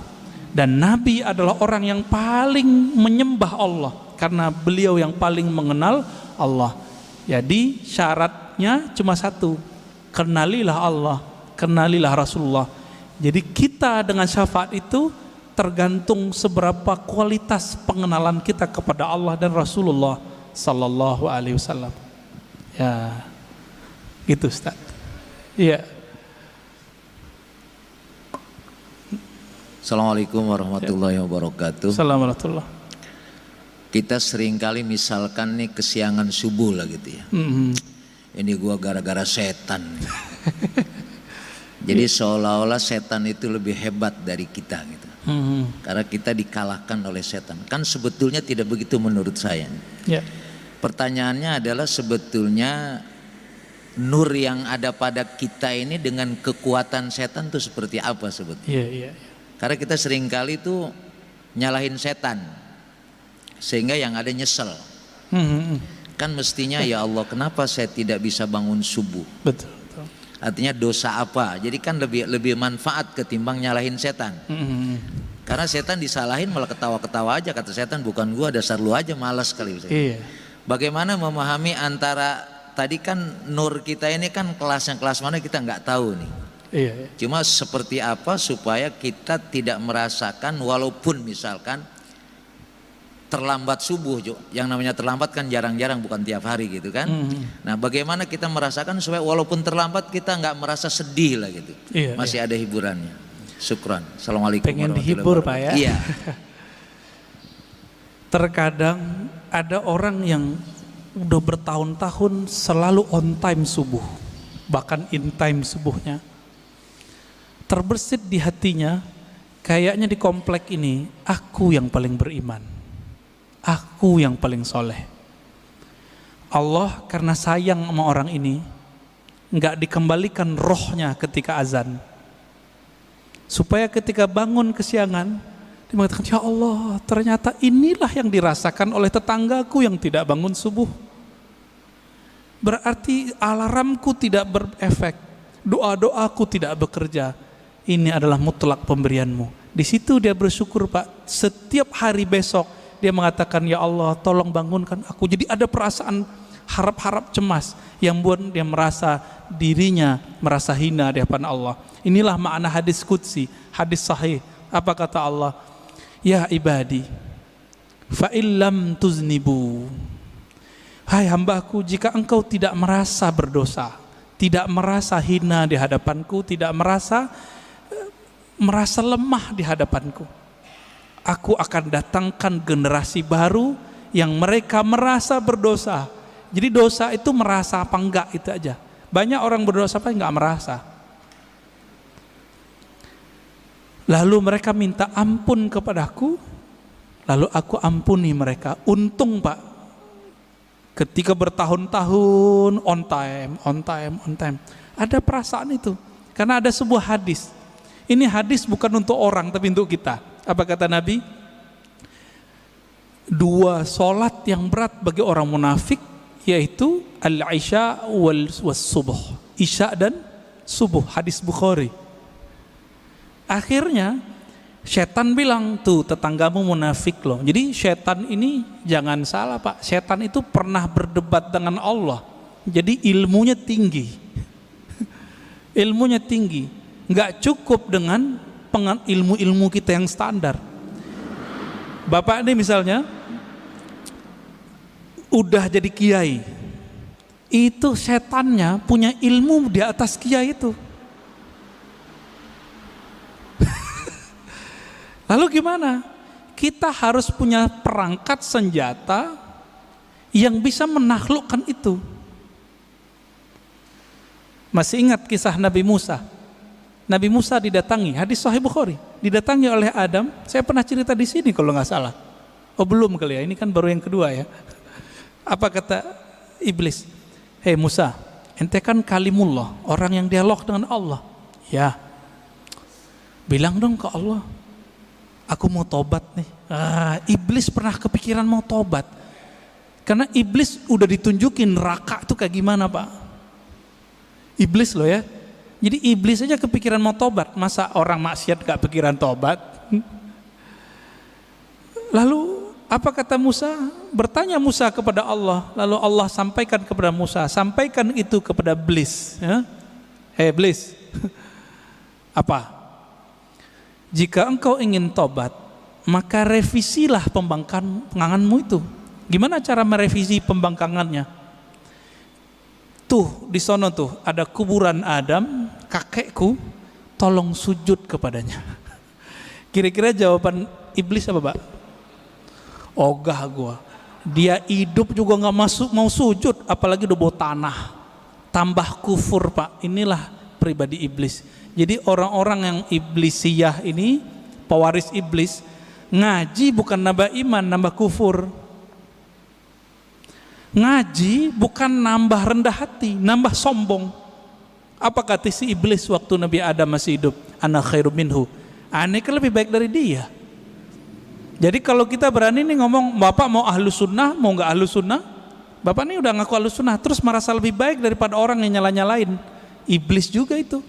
Dan Nabi adalah orang yang paling menyembah Allah karena beliau yang paling mengenal Allah. Jadi syaratnya cuma satu, kenalilah Allah, kenalilah Rasulullah. Jadi kita dengan syafaat itu tergantung seberapa kualitas pengenalan kita kepada Allah dan Rasulullah sallallahu alaihi wasallam. Ya, gitu Ustaz. Iya. Assalamualaikum warahmatullahi wabarakatuh. Assalamualaikum. Kita seringkali misalkan nih kesiangan subuh lah gitu ya. Ini gua gara-gara setan. Jadi seolah-olah setan itu lebih hebat dari kita gitu. Karena kita dikalahkan oleh setan. Kan sebetulnya tidak begitu menurut saya. Ya. Pertanyaannya adalah sebetulnya nur yang ada pada kita ini dengan kekuatan setan itu seperti apa sebetulnya? Iya. Karena kita seringkali itu nyalahin setan sehingga yang ada nyesel. Kan mestinya ya Allah, kenapa saya tidak bisa bangun subuh? Betul. Artinya dosa apa? Jadi kan lebih manfaat ketimbang nyalahin setan. Karena setan disalahin malah ketawa-ketawa aja, kata setan bukan gua, dasar lu aja, malas kali. Iya. Bagaimana memahami antara tadi kan nur kita ini kan kelasnya kelas mana kita nggak tahu nih. Iya. Cuma seperti apa supaya kita tidak merasakan walaupun misalkan terlambat subuh, yang namanya terlambat kan jarang-jarang, bukan tiap hari gitu kan. Nah bagaimana kita merasakan supaya walaupun terlambat kita nggak merasa sedih lah gitu. Iya, masih ada hiburannya. Syukran. Assalamualaikum pengen warahmatullahi dihibur wabarakatuh. Pak ya. Iya. Terkadang ada orang yang udah bertahun-tahun selalu on time subuh, bahkan in time subuhnya. Terbersit di hatinya, kayaknya di komplek ini aku yang paling beriman, aku yang paling soleh. Allah karena sayang sama orang ini nggak dikembalikan rohnya ketika azan, supaya ketika bangun kesiangan dia mengatakan, ya Allah, ternyata inilah yang dirasakan oleh tetanggaku yang tidak bangun subuh. Berarti alarmku tidak berefek, doa-doaku tidak bekerja. Ini adalah mutlak pemberianmu. Di situ dia bersyukur Pak. Setiap hari besok dia mengatakan, ya Allah tolong bangunkan aku. Jadi ada perasaan harap-harap cemas yang buat dia merasa dirinya merasa hina di hadapan Allah. Inilah makna hadis qudsi, hadis sahih. Apa kata Allah? Ya ibadi, fa illam tuznibu. Hai hambaku, jika engkau tidak merasa berdosa, tidak merasa hina di hadapanku, tidak merasa lemah di hadapanku, aku akan datangkan generasi baru yang mereka merasa berdosa. Jadi dosa itu merasa apa enggak itu aja. Banyak orang berdosa apa enggak merasa. Lalu mereka minta ampun kepadaku, lalu aku ampuni mereka. Untung Pak, ketika bertahun-tahun on time, ada perasaan itu. Karena ada sebuah hadis. Ini hadis bukan untuk orang tapi untuk kita. Apa kata Nabi? 2 solat yang berat bagi orang munafik, yaitu al-isya was subuh, isya dan subuh. Hadis Bukhari. Akhirnya setan bilang, tuh tetanggamu munafik loh. Jadi setan ini jangan salah Pak, setan itu pernah berdebat dengan Allah. Jadi ilmunya tinggi. Ilmunya tinggi. Nggak cukup dengan ilmu-ilmu kita yang standar. Bapak ini misalnya udah jadi kiai, itu setannya punya ilmu di atas kiai itu. Lalu gimana? Kita harus punya perangkat senjata yang bisa menaklukkan itu. Masih ingat kisah Nabi Musa? Nabi Musa didatangi, hadis Sahih Bukhari, didatangi oleh Adam. Saya pernah cerita di sini kalau nggak salah. Oh belum kali ya, ini kan baru yang kedua ya. Apa kata iblis? Hei Musa, ente kan kalimullah, orang yang dialog dengan Allah. Ya, bilang dong ke Allah, aku mau tobat nih. Iblis pernah kepikiran mau tobat. Karena iblis udah ditunjukin neraka itu kayak gimana Pak. Iblis loh ya. Jadi iblis aja kepikiran mau tobat. Masa orang maksiat gak pikiran tobat? Lalu apa kata Musa? Bertanya Musa kepada Allah. Lalu Allah sampaikan kepada Musa, sampaikan itu kepada iblis ya. Hei iblis. Apa? Jika engkau ingin tobat, maka revisilah pembangkanganmu itu. Gimana cara merevisi pembangkangannya? Tuh di sono tuh ada kuburan Adam, kakekku, tolong sujud kepadanya. Kira-kira jawaban iblis apa Pak? Ogah gua. Dia hidup juga nggak mau sujud, apalagi udah bawa tanah. Tambah kufur Pak. Inilah pribadi iblis. Jadi orang-orang yang iblisiyah ini, pewaris iblis, ngaji bukan nambah iman, nambah kufur. Ngaji bukan nambah rendah hati, nambah sombong. Apa kata si iblis waktu Nabi Adam masih hidup? Ana khairum minhu. Aneh kan lebih baik dari dia. Jadi kalau kita berani nih ngomong, Bapak mau ahlus sunnah, mau nggak ahlus sunnah? Bapak ini udah ngaku ahlus sunnah, terus merasa lebih baik daripada orang yang nyala-nyalain. Iblis juga itu.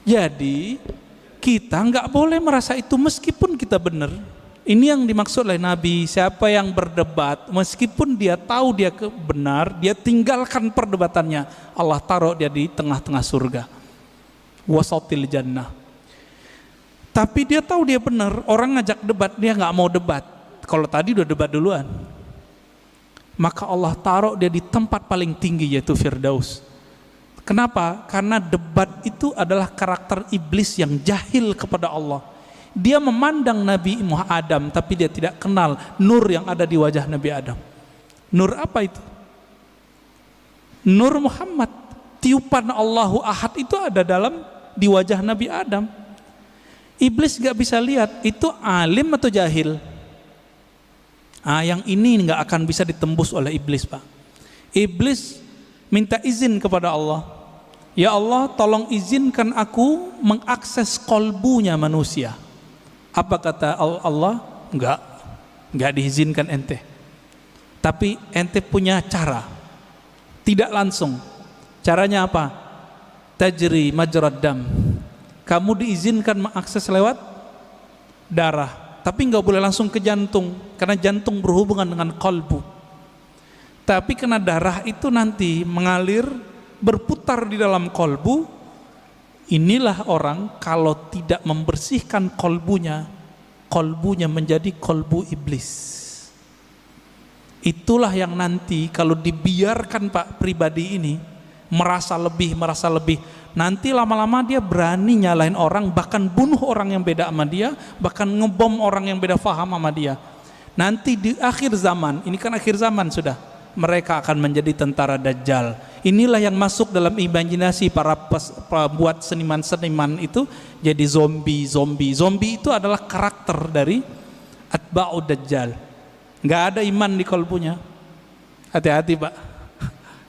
Jadi kita nggak boleh merasa itu meskipun kita benar. Ini yang dimaksud oleh Nabi, siapa yang berdebat meskipun dia tahu dia benar, dia tinggalkan perdebatannya, Allah taruh dia di tengah-tengah surga, wasatil jannah. Tapi dia tahu dia benar, orang ngajak debat dia nggak mau debat. Kalau tadi udah debat duluan, maka Allah taruh dia di tempat paling tinggi, yaitu Firdaus. Kenapa? Karena debat itu adalah karakter iblis yang jahil kepada Allah. Dia memandang Nabi Muhammad Adam, tapi dia tidak kenal nur yang ada di wajah Nabi Adam. Nur apa itu? Nur Muhammad. Tiupan Allahu Ahad itu ada di wajah Nabi Adam. Iblis gak bisa lihat itu alim atau jahil. Yang ini gak akan bisa ditembus oleh iblis Pak. Iblis minta izin kepada Allah. Ya Allah, tolong izinkan aku mengakses kolbunya manusia. Apa kata Allah? Enggak diizinkan ente. Tapi ente punya cara. Tidak langsung. Caranya apa? Tajri majrad dam. Kamu diizinkan mengakses lewat darah, tapi enggak boleh langsung ke jantung, karena jantung berhubungan dengan kolbu. Tapi karena darah itu nanti mengalir, berputar di dalam kolbu. Inilah orang kalau tidak membersihkan kolbunya menjadi kolbu iblis. Itulah yang nanti kalau dibiarkan Pak pribadi ini merasa lebih, nanti lama-lama dia berani nyalain orang, bahkan bunuh orang yang beda sama dia, bahkan ngebom orang yang beda faham sama dia. Nanti di akhir zaman, ini kan akhir zaman sudah, mereka akan menjadi tentara Dajjal Inilah yang masuk dalam imajinasi para pembuat seniman-seniman itu jadi zombie. Zombie itu adalah karakter dari atba'ud dajjal. Nggak ada iman di kolbunya. Hati-hati Pak.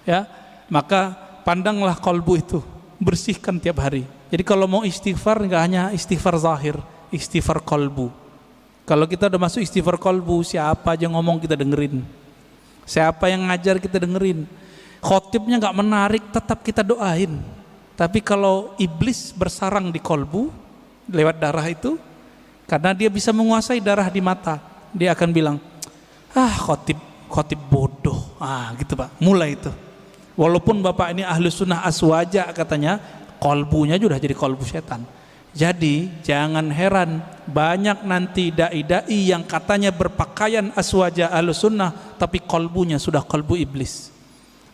Ya, maka pandanglah kolbu itu, bersihkan tiap hari. Jadi kalau mau istighfar nggak hanya istighfar zahir, istighfar kolbu. Kalau kita udah masuk istighfar kolbu, siapa aja ngomong kita dengerin, siapa yang ngajar kita dengerin. Khotibnya nggak menarik, tetap kita doain. Tapi kalau iblis bersarang di kolbu lewat darah itu, karena dia bisa menguasai darah di mata, dia akan bilang, khotib bodoh, gitu Pak. Mulai itu. Walaupun Bapak ini ahli sunnah aswaja katanya, kolbunya sudah jadi kolbu setan. Jadi jangan heran banyak nanti dai-dai yang katanya berpakaian aswaja ahli sunnah, tapi kolbunya sudah kolbu iblis.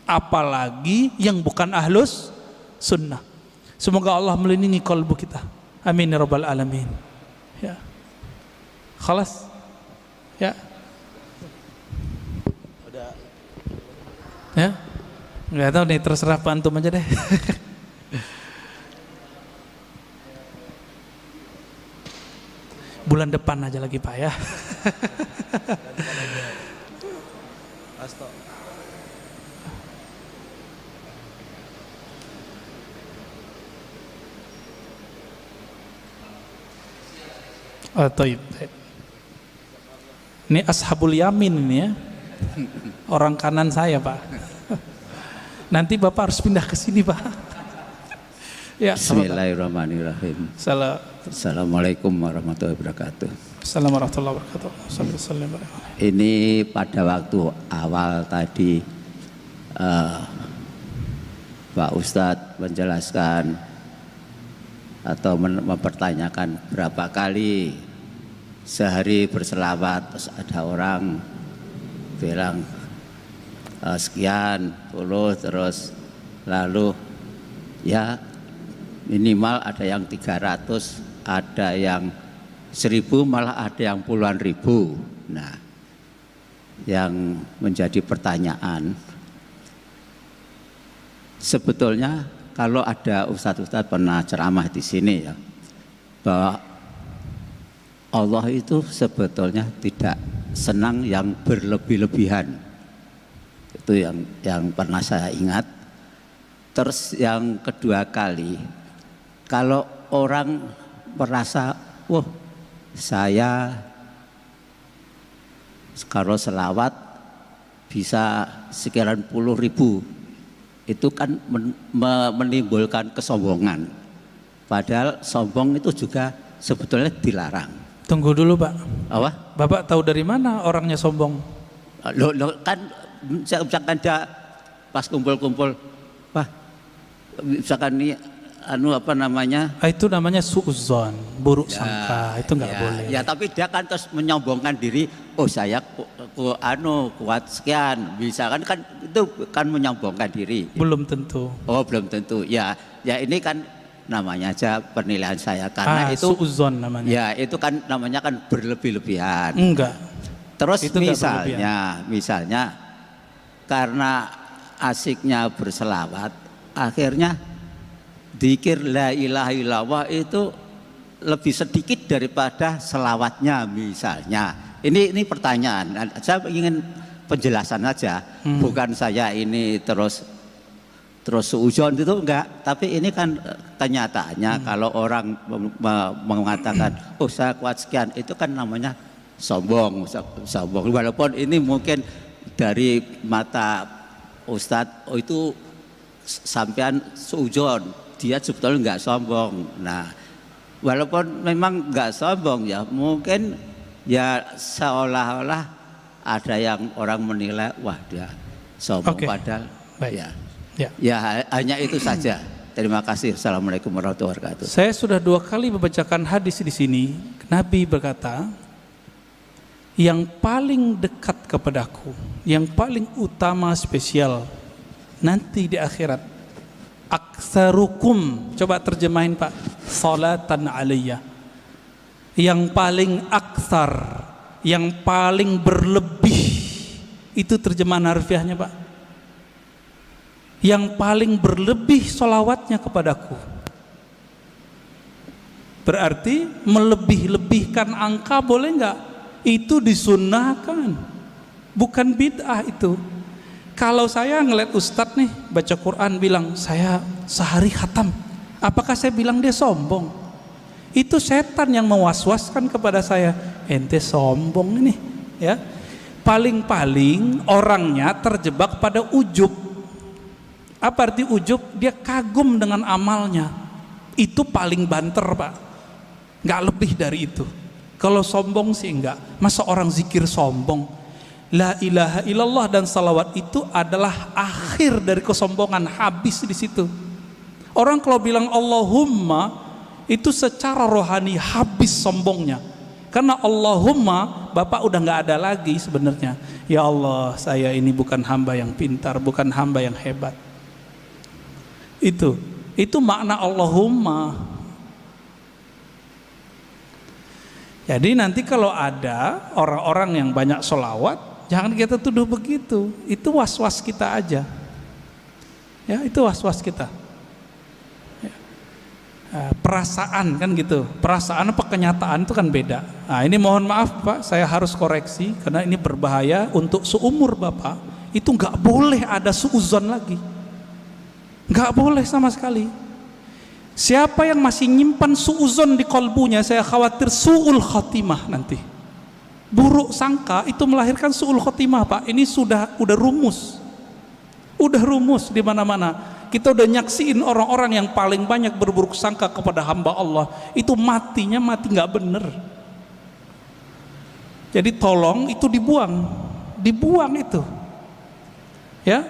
Apalagi yang bukan ahlus sunnah. Semoga Allah melindungi kolbu kita. Amin ya rabbal alamin. Ya. Khalas. Ya. Ya. Enggak tahu nih, terserah Pak antum aja deh. Bulan depan aja lagi Pak ya. Taib. Ini ashabul yamin ini ya. Orang kanan saya Pak. Nanti Bapak harus pindah ke sini Pak. Ya. Bismillahirrahmanirrahim. Assalamualaikum warahmatullahi wabarakatuh. Assalamualaikum warahmatullahi wabarakatuh. Ini pada waktu awal tadi Pak Ustadz menjelaskan atau mempertanyakan berapa kali sehari berselawat, terus ada orang bilang sekian puluh, terus lalu ya minimal ada yang 300, ada yang 1000, malah ada yang puluhan ribu. Nah, yang menjadi pertanyaan, sebetulnya kalau ada ustadz-ustadz pernah ceramah di sini ya, bahwa Allah itu sebetulnya tidak senang yang berlebih-lebihan. Itu yang pernah saya ingat. Terus yang kedua kali, kalau orang merasa, wah saya kalau selawat bisa sekian puluh ribu, itu kan menimbulkan kesombongan. Padahal sombong itu juga sebetulnya dilarang. Tunggu dulu Pak. Apa? Bapak tahu dari mana orangnya sombong? Lo kan misalkan dia pas kumpul-kumpul, wah misalkan ini apa namanya? Itu namanya suudzon, buruk sangka. Itu nggak boleh. Ya tapi dia kan terus menyombongkan diri. Oh saya kuat sekian. Misalkan kan itu kan menyombongkan diri. Belum tentu. Oh belum tentu. Ya ini kan namanya aja penilaian saya karena itu suudzon namanya. Ya itu kan namanya kan berlebih-lebihan. Enggak. Terus itu misalnya karena asiknya berselawat, akhirnya dzikir la ilaha illallah itu lebih sedikit daripada selawatnya misalnya. Ini pertanyaan. Saya ingin penjelasan aja, bukan saya ini terus suudzon itu enggak, tapi ini kan kenyataannya kalau orang mengatakan oh saya kuat sekian, itu kan namanya sombong. Walaupun ini mungkin dari mata Ustadz itu sampean suudzon, dia sebetulnya enggak sombong. Nah, walaupun memang enggak sombong ya, mungkin ya seolah-olah ada yang orang menilai wah dia sombong. Padahal ya hanya itu saja. Terima kasih. Assalamualaikum warahmatullahi wabarakatuh. Saya sudah 2 kali membacakan hadis di sini. Nabi berkata, yang paling dekat kepadaku, yang paling utama spesial nanti di akhirat, aktsarukum, coba terjemahin Pak, salatan alayya. Yang paling aktsar, yang paling berlebih, itu terjemahan harfiahnya Pak. yang paling berlebih sholawatnya kepadaku. Berarti melebih-lebihkan angka boleh nggak? Itu disunnahkan, bukan bid'ah itu. Kalau saya ngeliat ustadz nih baca Quran bilang saya sehari khatam, apakah saya bilang dia sombong? Itu setan yang mewaswaskan kepada saya, ente sombong ini ya. Paling-paling orangnya terjebak pada ujub. Apa arti ujub? Dia kagum dengan amalnya. Itu paling banter Pak, nggak lebih dari itu. Kalau sombong sih enggak. Masa orang zikir sombong? La ilaha illallah dan salawat itu adalah akhir dari kesombongan, habis di situ. Orang kalau bilang Allahumma itu secara rohani habis sombongnya. Karena Allahumma Bapak udah nggak ada lagi sebenarnya. Ya Allah, saya ini bukan hamba yang pintar, bukan hamba yang hebat. Itu makna Allahumma. Jadi nanti kalau ada orang-orang yang banyak sholawat, jangan kita tuduh begitu. Itu was-was kita aja. Ya, itu was-was kita. Ya. Perasaan kan gitu. Perasaan apa kenyataan itu kan beda. Nah, ini mohon maaf Pak, saya harus koreksi karena ini berbahaya untuk seumur Bapak. Itu nggak boleh ada suuzon lagi. Nggak boleh sama sekali. Siapa yang masih nyimpan suuzon di kolbunya, saya khawatir su'ul khotimah nanti. Buruk sangka itu melahirkan su'ul khotimah Pak. Ini udah rumus. Udah rumus di mana-mana. Kita udah nyaksiin orang-orang yang paling banyak berburuk sangka kepada hamba Allah, itu matinya mati nggak bener. Jadi tolong itu dibuang itu. Ya.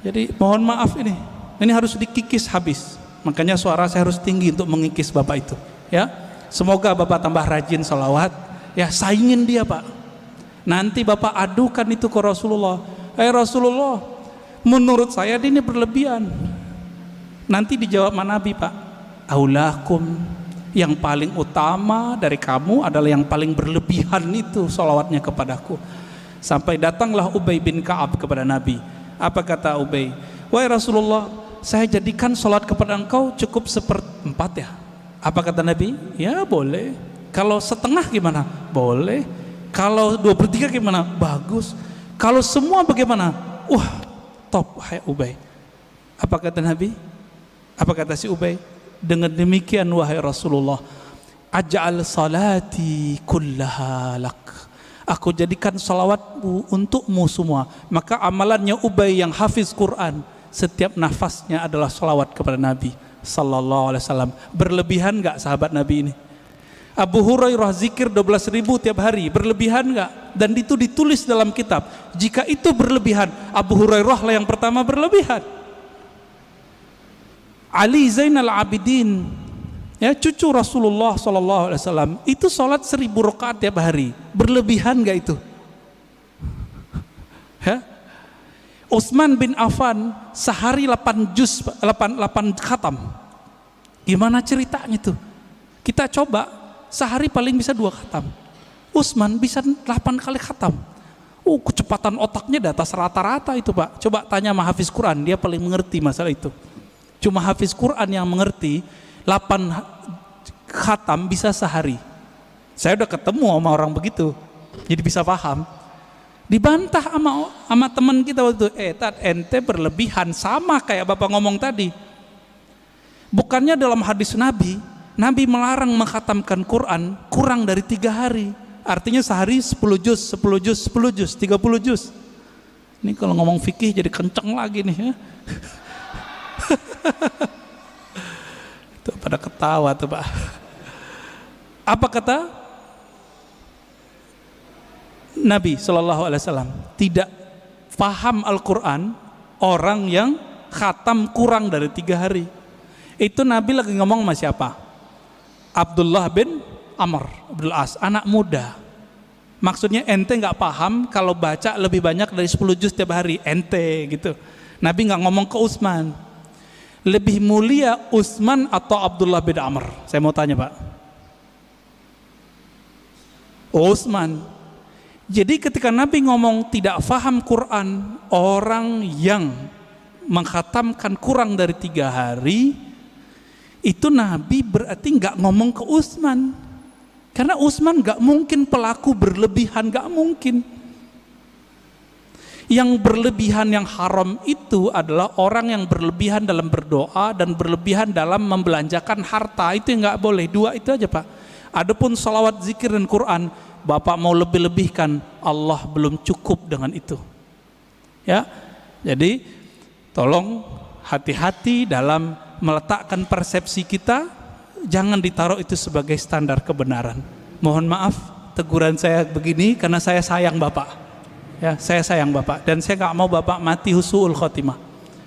Jadi mohon maaf ini harus dikikis habis. Makanya suara saya harus tinggi untuk mengikis Bapak itu ya. Semoga Bapak tambah rajin sholawat ya, saingin dia Pak. Nanti Bapak adukan itu ke Rasulullah. Rasulullah, menurut saya ini berlebihan. Nanti dijawab Nabi Pak, aulakum, yang paling utama dari kamu adalah yang paling berlebihan itu sholawatnya kepadaku. Sampai datanglah Ubay bin Ka'ab kepada Nabi. Apa kata Ubay? Wahai Rasulullah, saya jadikan sholat kepada engkau cukup 1/4 ya. Apa kata Nabi? Ya boleh. Kalau setengah gimana? Boleh. Kalau 2/3 gimana? Bagus. Kalau semua bagaimana? Wah, top, hai Ubay. Apa kata Nabi? Apa kata si Ubay? Dengan demikian wahai Rasulullah, aj'al salati kullaha lak. Aku jadikan salawatmu untukmu semua. Maka amalannya Ubay yang hafiz Quran, setiap nafasnya adalah salawat kepada Nabi sallallahu alaihi wasallam. Berlebihan enggak sahabat Nabi ini? Abu Hurairah zikir 12.000 tiap hari, berlebihan enggak? Dan itu ditulis dalam kitab. Jika itu berlebihan, Abu Hurairah lah yang pertama berlebihan. Ali Zainal Abidin, ya cucu Rasulullah sallallahu alaihi wasallam, itu salat 1000 rakaat tiap hari. Berlebihan enggak itu? Ya? Utsman bin Affan sehari 8 khatam. Gimana ceritanya tuh? Kita coba sehari paling bisa 2 khatam. Utsman bisa 8 kali khatam. Kecepatan otaknya di atas rata-rata itu Pak. Coba tanya sama hafiz Quran, dia paling mengerti masalah itu. Cuma hafiz Quran yang mengerti 8 khatam bisa sehari. Saya udah ketemu sama orang begitu, jadi bisa paham. Dibantah sama teman kita waktu itu, ente berlebihan, sama kayak Bapak ngomong tadi. Bukannya dalam hadis Nabi melarang mengkhatamkan Quran kurang dari 3 hari. Artinya sehari 10 juz, 10 juz, 10 juz, 30 juz. Ini kalau ngomong fikih jadi kenceng lagi nih ya. Tuh pada ketawa tuh Pak. Apa kata Nabi Shallallahu Alaihi Wasallam? Tidak paham Al-Quran orang yang khatam kurang dari 3 hari. Itu Nabi lagi ngomong sama siapa? Abdullah bin Amr Abdul As, anak muda. Maksudnya ente nggak paham kalau baca lebih banyak dari 10 juz tiap hari, ente gitu. Nabi nggak ngomong ke Utsman. Lebih mulia Utsman atau Abdullah bin Amr? Saya mau tanya Pak. Utsman. Jadi ketika Nabi ngomong tidak faham Quran, orang yang mengkhatamkan kurang dari 3 hari, itu Nabi berarti nggak ngomong ke Utsman, karena Utsman nggak mungkin pelaku berlebihan, nggak mungkin. Yang berlebihan yang haram itu adalah orang yang berlebihan dalam berdoa dan berlebihan dalam membelanjakan harta, itu yang nggak boleh. 2 itu aja Pak. Adapun salawat, zikir dan Quran, Bapak mau lebih-lebihkan, Allah belum cukup dengan itu. Ya, jadi tolong hati-hati dalam meletakkan persepsi kita, jangan ditaruh itu sebagai standar kebenaran. Mohon maaf teguran saya begini karena saya sayang Bapak. Ya, saya sayang Bapak dan saya nggak mau Bapak mati husnul khotimah.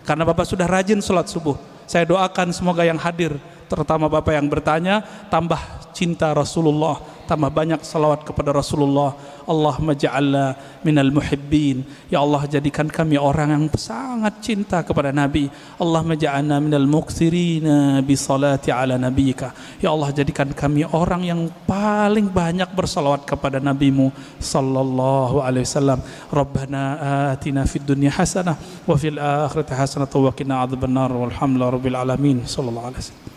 Karena Bapak sudah rajin sholat subuh. Saya doakan semoga yang hadir, terutama Bapak yang bertanya, tambah cinta Rasulullah, tambah banyak salawat kepada Rasulullah. Allahumma ja'alna minal muhibbin. Ya Allah, jadikan kami orang yang sangat cinta kepada Nabi. Allahumma ja'alna minal muqsirina bi salati ala nabiyika. Ya Allah, jadikan kami orang yang paling banyak bersalawat kepada Nabimu sallallahu alaihi wasallam. Rabbana atina fid dunya hasanah wa fil akhirati hasanah wa qina adzabannar. Walhamdulillahirabbil alamin. Sallallahu alaihi wasallam.